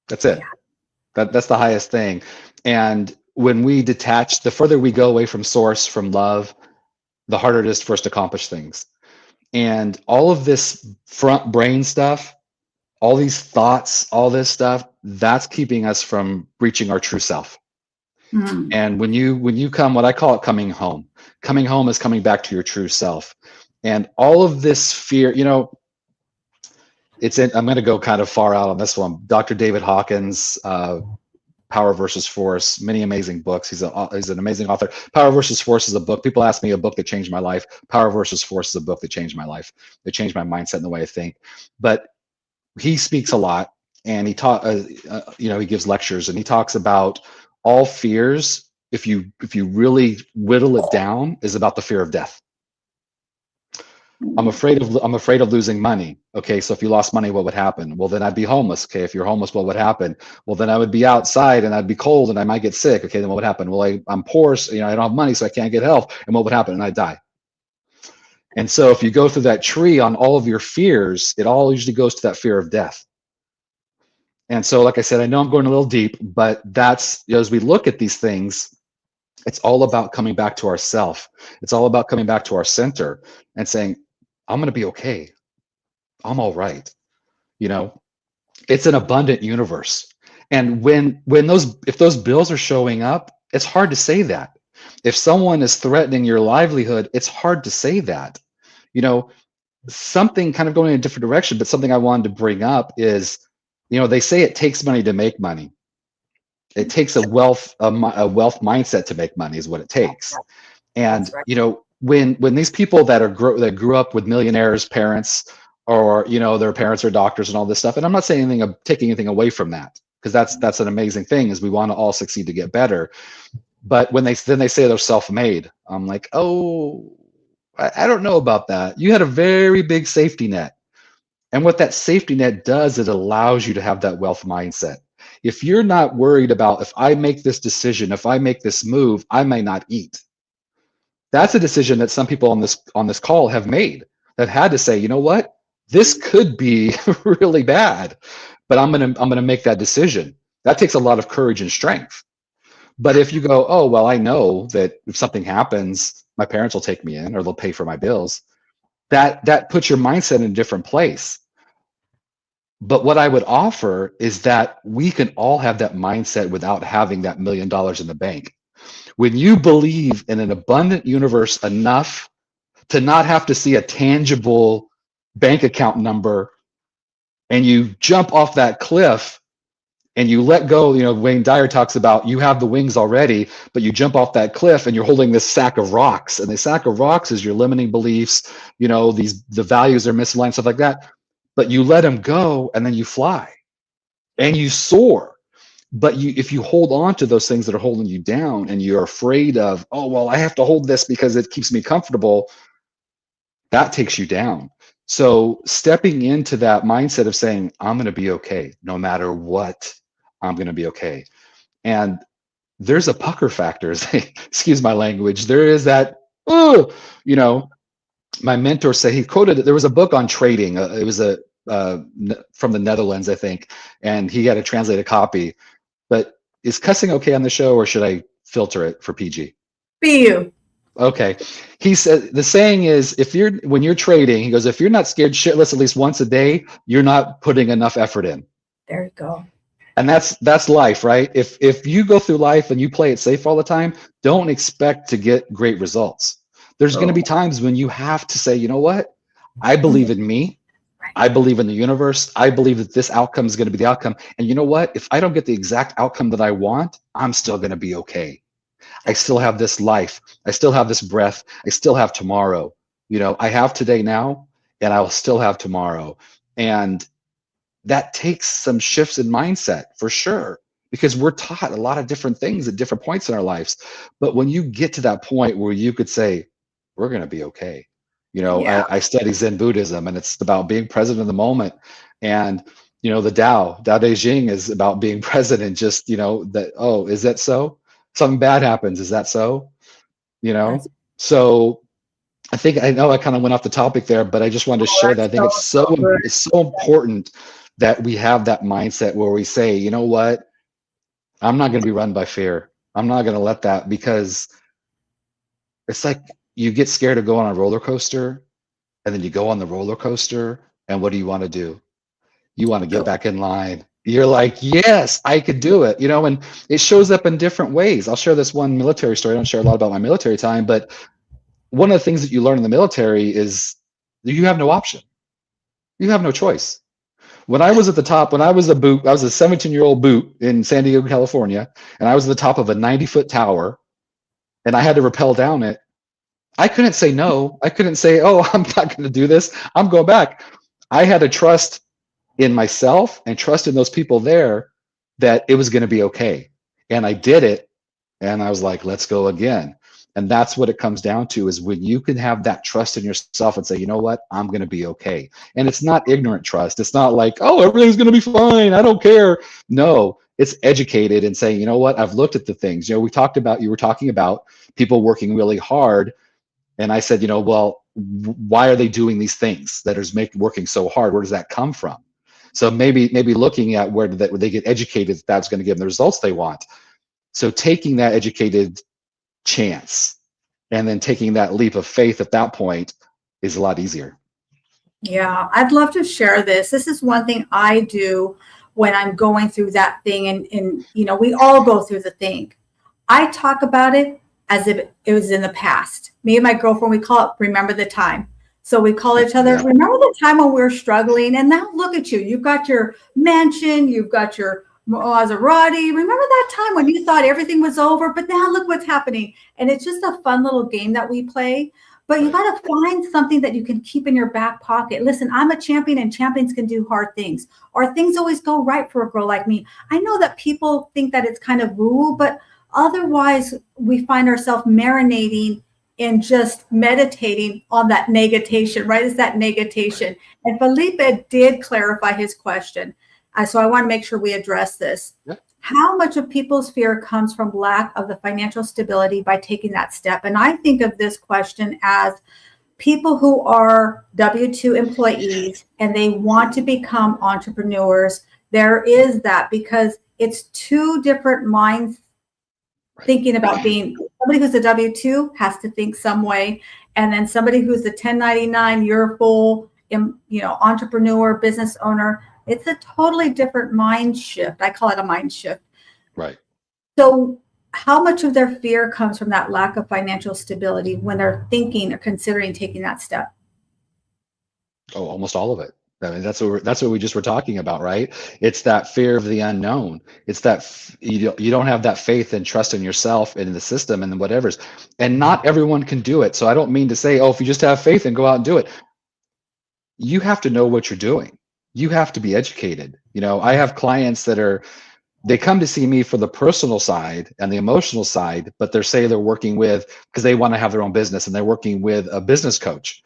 That's it. Yeah. That's the highest thing. And when we detach, the further we go away from source, from love, the harder it is for us to accomplish things. And all of this front brain stuff, all these thoughts, all this stuff, that's keeping us from reaching our true self. Mm-hmm. And when you come, what I call it, coming home is coming back to your true self. And all of this fear, you know, I'm going to go kind of far out on this one. Dr. David Hawkins, Power versus Force, many amazing books. He's an amazing author. Power versus Force is a book. People ask me a book that changed my life. Power versus Force is a book that changed my life. It changed my mindset and the way I think. But he speaks a lot, and he he gives lectures, and he talks about all fears. If you really whittle it down, is about the fear of death. I'm afraid of losing money. Okay, so if you lost money, what would happen? Well, then I'd be homeless. Okay, if you're homeless, what would happen? Well, then I would be outside and I'd be cold and I might get sick. Okay, then what would happen? Well, I'm poor, so, I don't have money, so I can't get help. And what would happen? And I die. And so if you go through that tree on all of your fears, it all usually goes to that fear of death. And so, like I said, I know I'm going a little deep, but that's, as we look at these things, it's all about coming back to ourself. It's all about coming back to our center and saying, I'm going to be okay. I'm all right. It's an abundant universe. And if those bills are showing up, it's hard to say that. If someone is threatening your livelihood, it's hard to say that. Something kind of going in a different direction, but something I wanted to bring up is, they say it takes money to make money. It takes a wealth mindset to make money is what it takes. And, when these people that grew up with millionaires' parents, or, their parents are doctors and all this stuff. And I'm not saying anything of taking anything away from that, because that's an amazing thing, is we want to all succeed to get better. But when they say they're self-made, I'm like, oh, I don't know about that. You had a very big safety net. And what that safety net does, it allows you to have that wealth mindset. If you're not worried about, if I make this decision, if I make this move, I may not eat. That's a decision that some people on this call have made, that had to say, you know what, this could be really bad, but I'm gonna make that decision. That takes a lot of courage and strength. But if you go, oh, well, I know that if something happens, my parents will take me in, or they'll pay for my bills, that puts your mindset in a different place. But what I would offer is that we can all have that mindset without having that $1 million in the bank. When you believe in an abundant universe enough to not have to see a tangible bank account number, and you jump off that cliff and you let go, Wayne Dyer talks about, you have the wings already, but you jump off that cliff and you're holding this sack of rocks. And the sack of rocks is your limiting beliefs, the values are misaligned, stuff like that. But you let them go, and then you fly and you soar. But if you hold on to those things that are holding you down, and you're afraid of, oh, well, I have to hold this because it keeps me comfortable, that takes you down. So stepping into that mindset of saying, I'm going to be okay, no matter what, I'm going to be okay. And there's a pucker factor, excuse my language. There is that, my mentor said, he quoted it. There was a book on trading. It was from the Netherlands, I think, and he had a translated copy. But is cussing okay on the show, or should I filter it for PG? Be you. Okay. He said, the saying is, when you're trading, he goes, if you're not scared shitless at least once a day, you're not putting enough effort in. There you go. And that's life, right? If you go through life and you play it safe all the time, don't expect to get great results. There's going to be times when you have to say, you know what? I believe in me. I believe in the universe. I believe that this outcome is going to be the outcome. And you know what? If I don't get the exact outcome that I want, I'm still going to be okay. I still have this life. I still have this breath. I still have tomorrow. I have today now, and I will still have tomorrow. And that takes some shifts in mindset for sure, because we're taught a lot of different things at different points in our lives. But when you get to that point where you could say, we're going to be okay. I study Zen Buddhism, and it's about being present in the moment. And, the Tao Te Ching is about being present, and just, that, oh, is that so? Something bad happens. Is that so? So I know I kind of went off the topic there, but I just wanted to share that. I think it's so important that we have that mindset where we say, you know what? I'm not going to be run by fear. I'm not going to let that, because it's like you get scared of going on a roller coaster, and then you go on the roller coaster, and what do you want to do? You want to get back in line. You're like, yes, I could do it, and it shows up in different ways. I'll share this one military story. I don't share a lot about my military time, but one of the things that you learn in the military is you have no option. You have no choice. When I was at the top, when I was a 17-year-old boot in San Diego, California, and I was at the top of a 90-foot tower, and I had to rappel down it, I couldn't say no. I couldn't say, oh, I'm not going to do this. I'm going back. I had to trust in myself and trust in those people there that it was going to be okay. And I did it, and I was like, let's go again. And that's what it comes down to, is when you can have that trust in yourself and say, you know what, I'm going to be okay. And it's not ignorant trust. It's not like, oh, everything's going to be fine, I don't care. No, it's educated and saying, you know what, I've looked at the things. You were talking about people working really hard. And I said, well, why are they doing these things that is working so hard? Where does that come from? So maybe looking at where they get educated, that's going to give them the results they want. So taking that educated chance and then taking that leap of faith at that point is a lot easier. Yeah, I'd love to share this. This is one thing I do when I'm going through that thing, and we all go through the thing. I talk about it as if it was in the past. Me and my girlfriend, we call it remember the time. So we call each other, remember the time when we were struggling, and now look at you. You've got your mansion, you've got your Maserati. Remember that time when you thought everything was over, but now look what's happening. And it's just a fun little game that we play. But you got to find something that you can keep in your back pocket. Listen, I'm a champion and champions can do hard things. Or things always go right for a girl like me. I know that people think that it's kind of woo, but otherwise we find ourselves marinating and just meditating on that negation, right? It's that negation. And Felipe did clarify his question. So I want to make sure we address this. Yeah. How much of people's fear comes from lack of the financial stability by taking that step? And I think of this question as people who are W-2 employees and they want to become entrepreneurs. There is that because it's two different minds thinking about being somebody who's a W-2 has to think some way. And then somebody who's a 1099, you're full, entrepreneur, business owner. It's a totally different mind shift. I call it a mind shift. Right. So how much of their fear comes from that lack of financial stability when they're thinking or considering taking that step? Oh, almost all of it. I mean, that's what we just were talking about, right? It's that fear of the unknown. It's that you don't have that faith and trust in yourself and in the system and whatever's. And not everyone can do it. So I don't mean to say, oh, if you just have faith and go out and do it. You have to know what you're doing. You have to be educated. I have clients they come to see me for the personal side and the emotional side, but they're working because they want to have their own business and they're working with a business coach.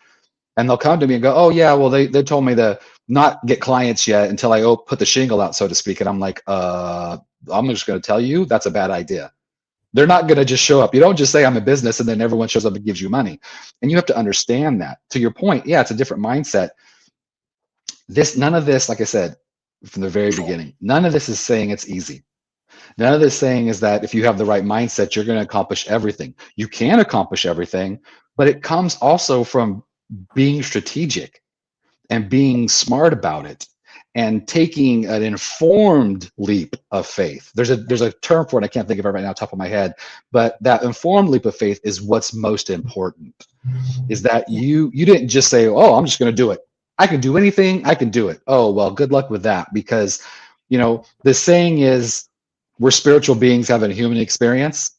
And they'll come to me and go, oh yeah, well they told me to not get clients yet until I put the shingle out, so to speak. And I'm like, I'm just going to tell you that's a bad idea. They're not going to just show up. You don't just say I'm a business and then everyone shows up and gives you money. And you have to understand that. To your point, yeah, it's a different mindset. None of this, like I said from the very beginning, none of this is saying it's easy. None of this saying is that if you have the right mindset, you're going to accomplish everything. You can accomplish everything, but it comes also from being strategic and being smart about it and taking an informed leap of faith. There's a term for it. I can't think of it right now, top of my head, but that informed leap of faith is what's most important. Is that you didn't just say, oh, I'm just going to do it. I can do anything. I can do it. Oh, well, good luck with that. Because, the saying is we're spiritual beings having a human experience,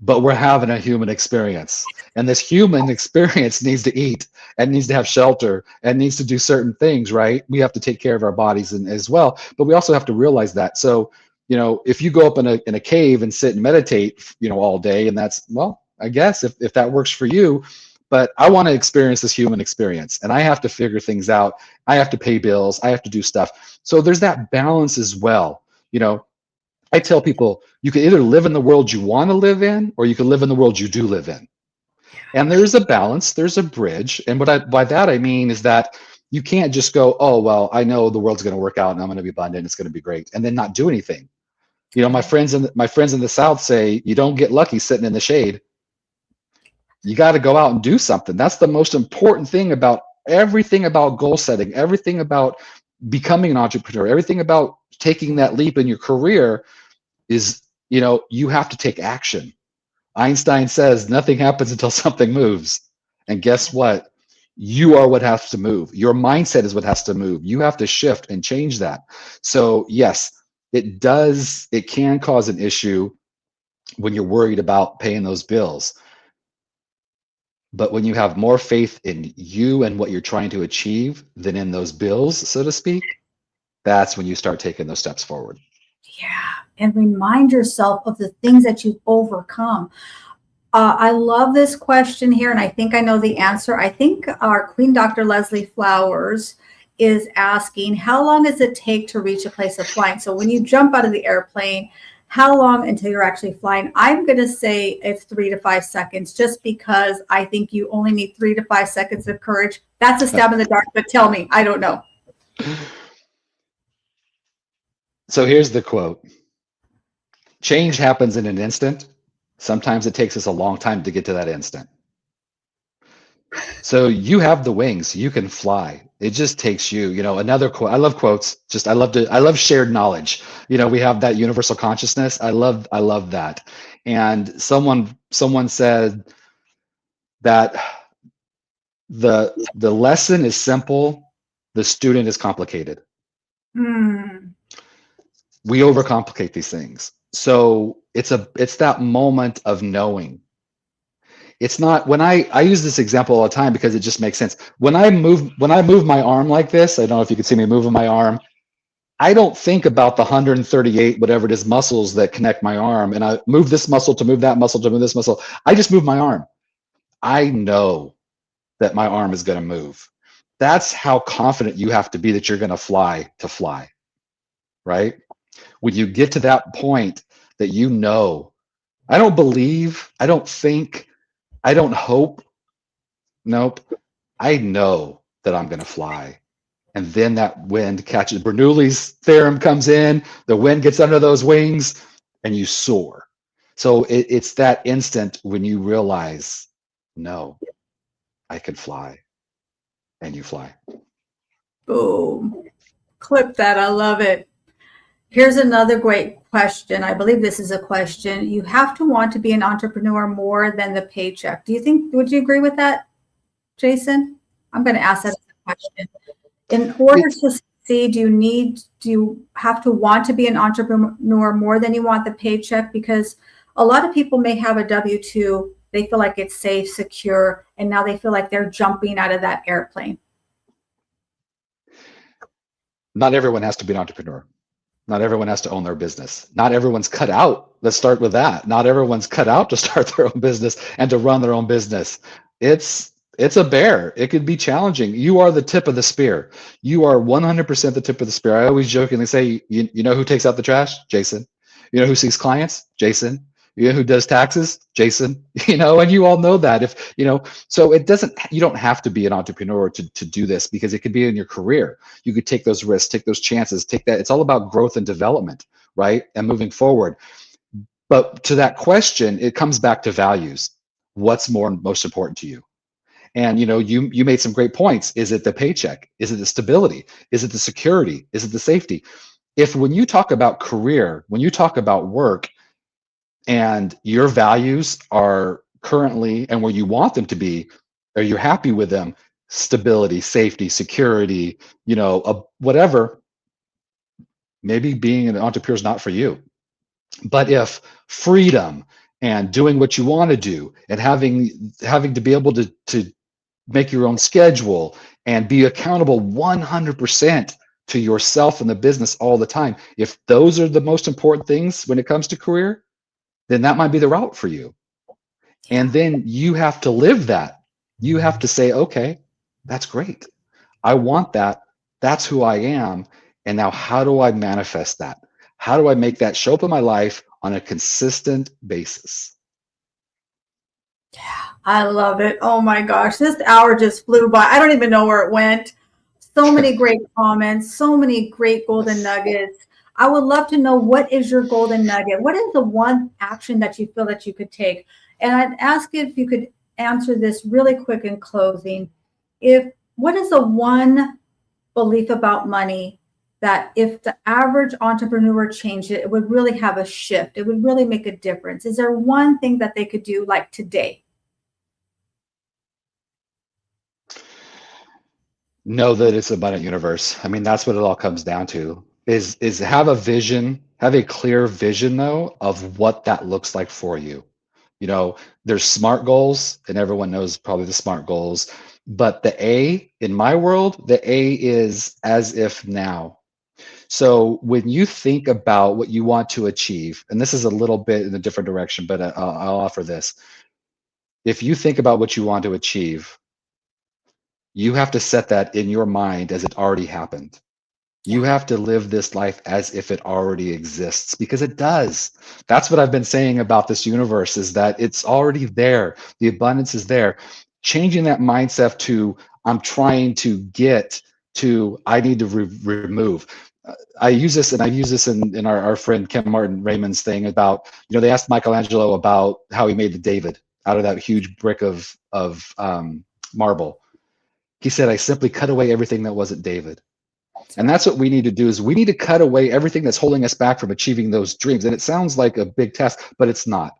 but we're having a human experience. And this human experience needs to eat and needs to have shelter and needs to do certain things, right? We have to take care of our bodies as well, but we also have to realize that. So, if you go up in a cave and sit and meditate, all day, and that's, well, I guess if that works for you, but I want to experience this human experience and I have to figure things out. I have to pay bills. I have to do stuff. So there's that balance as well. I tell people you can either live in the world you want to live in, or you can live in the world you do live in. And there's a balance, there's a bridge. And by that I mean is that you can't just go, oh, well, I know the world's going to work out and I'm going to be abundant, it's going to be great, and then not do anything. My friends in the South say you don't get lucky sitting in the shade. You got to go out and do something. That's the most important thing about everything about goal setting, everything about becoming an entrepreneur, everything about taking that leap in your career is, you have to take action. Einstein says nothing happens until something moves. And guess what? You are what has to move. Your mindset is what has to move. You have to shift and change that. So yes, it can cause an issue when you're worried about paying those bills. But when you have more faith in you and what you're trying to achieve than in those bills, so to speak, that's when you start taking those steps forward. Yeah. And remind yourself of the things that you've overcome. I love this question here, and I think I know the answer. I think our Queen Dr. Leslie Flowers is asking, how long does it take to reach a place of flying? So when you jump out of the airplane, how long until you're actually flying? I'm going to say it's 3 to 5 seconds, just because I think you only need 3 to 5 seconds of courage. That's a stab in the dark, but tell me, I don't know. So here's the quote. Change happens in an instant. Sometimes it takes us a long time to get to that instant. So you have the wings, you can fly. It just takes you, another quote. I love quotes. I love shared knowledge. We have that universal consciousness. I love that. And someone said that the lesson is simple, the student is complicated. We overcomplicate these things. So it's that moment of knowing. It's not when I use this example all the time because it just makes sense. When I move my arm like this, I don't know if you can see me moving my arm. I don't think about the 138, whatever it is, muscles that connect my arm, and I move this muscle to move that muscle to move this muscle. I just move my arm. I know that my arm is going to move. That's how confident you have to be that you're going to fly, right? When you get to that point that you know, I don't believe, I don't think, I don't hope. Nope. I know that I'm going to fly. And then that wind catches, Bernoulli's theorem comes in, the wind gets under those wings, and you soar. So it's that instant when you realize, no, I can fly, and you fly. Boom. Clip that. I love it. Here's another great question. I believe this is a question. You have to want to be an entrepreneur more than the paycheck. Would you agree with that, Jason? I'm going to ask that as a question. In order to succeed, do you have to want to be an entrepreneur more than you want the paycheck? Because a lot of people may have a W-2, they feel like it's safe, secure, and now they feel like they're jumping out of that airplane. Not everyone has to be an entrepreneur. Not everyone has to own their business. Not everyone's cut out. Let's start with that. Not everyone's cut out to start their own business and to run their own business. It's a bear. It could be challenging. You are the tip of the spear. You are 100% the tip of the spear. I always jokingly say, you know who takes out the trash? Jason. You know who sees clients? Jason. You know who does taxes? Jason. And you all know that. So you don't have to be an entrepreneur to do this, because it could be in your career. You could take those risks, take those chances, take that. It's all about growth and development, right? And moving forward. But to that question, it comes back to values. What's most important to you? And you made some great points. Is it the paycheck? Is it the stability? Is it the security? Is it the safety? When you talk about career, when you talk about work, and your values are currently and where you want them to be, are you happy with them? Stability, safety, security, whatever. Maybe being an entrepreneur is not for you. But if freedom and doing what you want to do and having to be able to make your own schedule and be accountable 100% to yourself and the business all the time, if those are the most important things when it comes to career, then that might be the route for you. And then you have to live that. You have to say, okay, that's great. I want that. That's who I am. And now how do I manifest that? How do I make that show up in my life on a consistent basis? Yeah, I love it. Oh my gosh, this hour just flew by. I don't even know where it went. So many great comments, so many great golden nuggets. I would love to know, what is your golden nugget? What is the one action that you feel that you could take? And I'd ask if you could answer this really quick in closing. What is the one belief about money that if the average entrepreneur changed it, it would really have a shift? It would really make a difference. Is there one thing that they could do like today? Know that it's abundant universe. I mean, that's what it all comes down to. Is have a vision, have a clear vision though of what that looks like for you. There's SMART goals, and everyone knows probably the SMART goals, but the A in my world, the A is as if now. So when you think about what you want to achieve, and this is a little bit in a different direction, but I'll offer this. If you think about what you want to achieve, you have to set that in your mind as it already happened. You have to live this life as if it already exists, because it does. That's what I've been saying about this universe, is that it's already there. The abundance is there. Changing that mindset to I'm trying to get to I need to remove. I use this, and I've used this in our friend Ken Martin Raymond's thing about, they asked Michelangelo about how he made the David out of that huge brick of marble. He said, I simply cut away everything that wasn't David. And that's what we need to do, is we need to cut away everything that's holding us back from achieving those dreams. And it sounds like a big task, but it's not.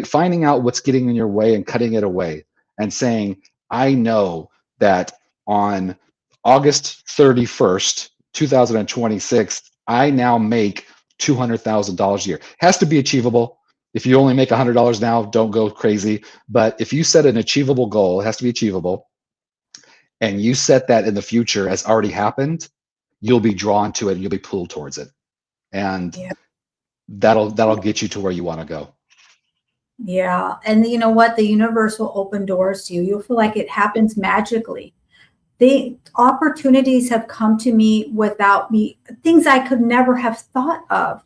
Finding out what's getting in your way and cutting it away and saying, I know that on August 31st, 2026, I now make $200,000 a year. Has to be achievable. If you only make $100 now, don't go crazy. But if you set an achievable goal, it has to be achievable, and you set that in the future as already happened, you'll be drawn to it and you'll be pulled towards it. And Yeah. that'll get you to where you want to go. Yeah. And you know what? The universe will open doors to you. You'll feel like it happens magically. The opportunities have come to me without me, things I could never have thought of.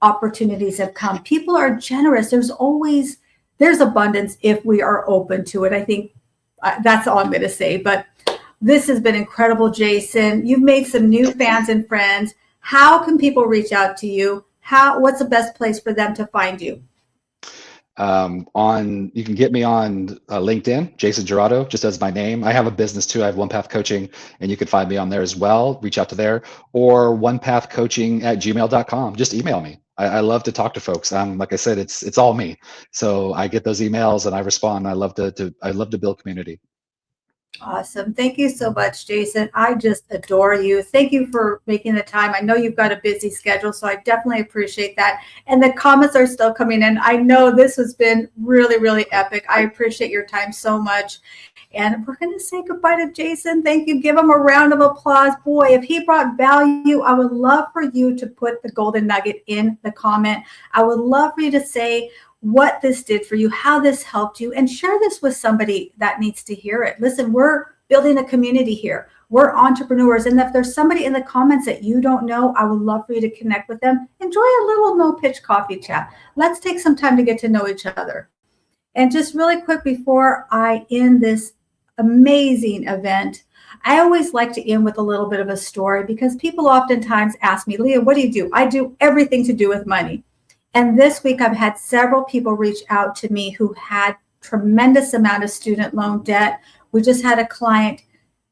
Opportunities have come. People are generous. There's abundance if we are open to it. I think that's all I'm going to say. But this has been incredible, Jason. You've made some new fans and friends. How can people reach out to you? What's the best place for them to find you? You can get me on LinkedIn, Jason Jurado, just as my name. I have a business too. I have One Path Coaching, and you can find me on there as well. Reach out to there, or onepathcoaching@gmail.com. Just email me. I love to talk to folks. Like I said, it's all me. So I get those emails and I respond. I love to build community. Awesome. Thank you so much, Jason. I just adore you. Thank you for making the time. I know you've got a busy schedule, so I definitely appreciate that. And the comments are still coming in. I know this has been really, really epic. I appreciate your time so much. And we're going to say goodbye to Jason. Thank you. Give him a round of applause. Boy, if he brought value, I would love for you to put the golden nugget in the comment. I would love for you to say what this did for you, how this helped you, and share this with somebody that needs to hear it. Listen, we're building a community here. We're entrepreneurs. And if there's somebody in the comments that you don't know, I would love for you to connect with them. Enjoy a little no-pitch coffee chat. Let's take some time to get to know each other. And just really quick before I end this amazing event, I always like to end with a little bit of a story, because people oftentimes ask me, Leah, what do you do? I do everything to do with money. And this week I've had several people reach out to me who had tremendous amount of student loan debt. We just had a client,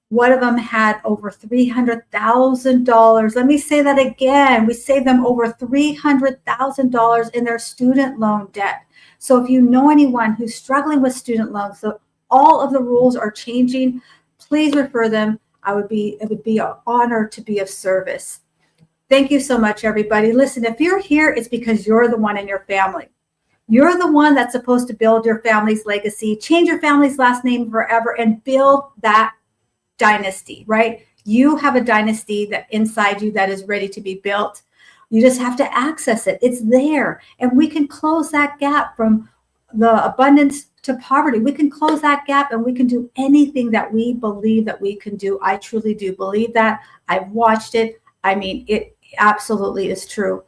one of them had over $300,000. Let me say that again. We saved them over $300,000 in their student loan debt. So if you know anyone who's struggling with student loans, so all of the rules are changing, please refer them. It would be an honor to be of service. Thank you so much, everybody. Listen, if you're here, it's because you're the one in your family. You're the one that's supposed to build your family's legacy, change your family's last name forever, and build that dynasty, right? You have a dynasty that inside you that is ready to be built. You just have to access it. It's there. And we can close that gap from the abundance to poverty. We can close that gap, and we can do anything that we believe that we can do. I truly do believe that. I've watched it. I mean, it absolutely is true.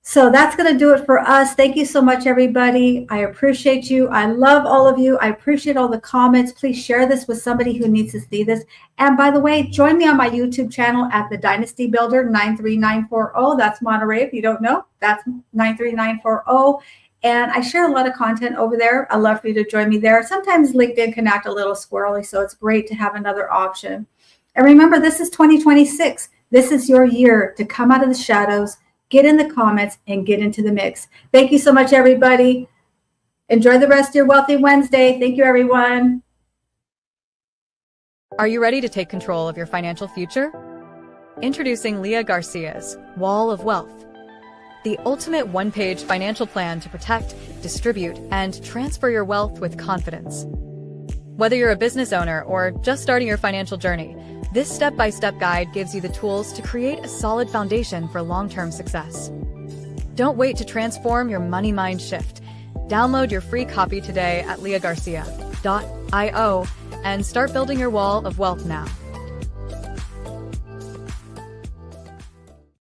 So that's going to do it for us. Thank you so much, everybody. I appreciate you. I love all of you. I appreciate all the comments. Please share this with somebody who needs to see this. And by the way, join me on my YouTube channel at the Dynasty Builder 93940. That's Monterey. If you don't know, that's 93940. And I share a lot of content over there. I'd love for you to join me there. Sometimes LinkedIn can act a little squirrely, so it's great to have another option. And remember, this is 2026. This is your year to come out of the shadows, get in the comments, and get into the mix. Thank you so much, everybody. Enjoy the rest of your Wealthy Wednesday. Thank you, everyone. Are you ready to take control of your financial future? Introducing Leah Garcia's Wall of Wealth, the ultimate one-page financial plan to protect, distribute, and transfer your wealth with confidence. Whether you're a business owner or just starting your financial journey, this step-by-step guide gives you the tools to create a solid foundation for long-term success. Don't wait to transform your money mind shift. Download your free copy today at leahgarcia.io and start building your wall of wealth now.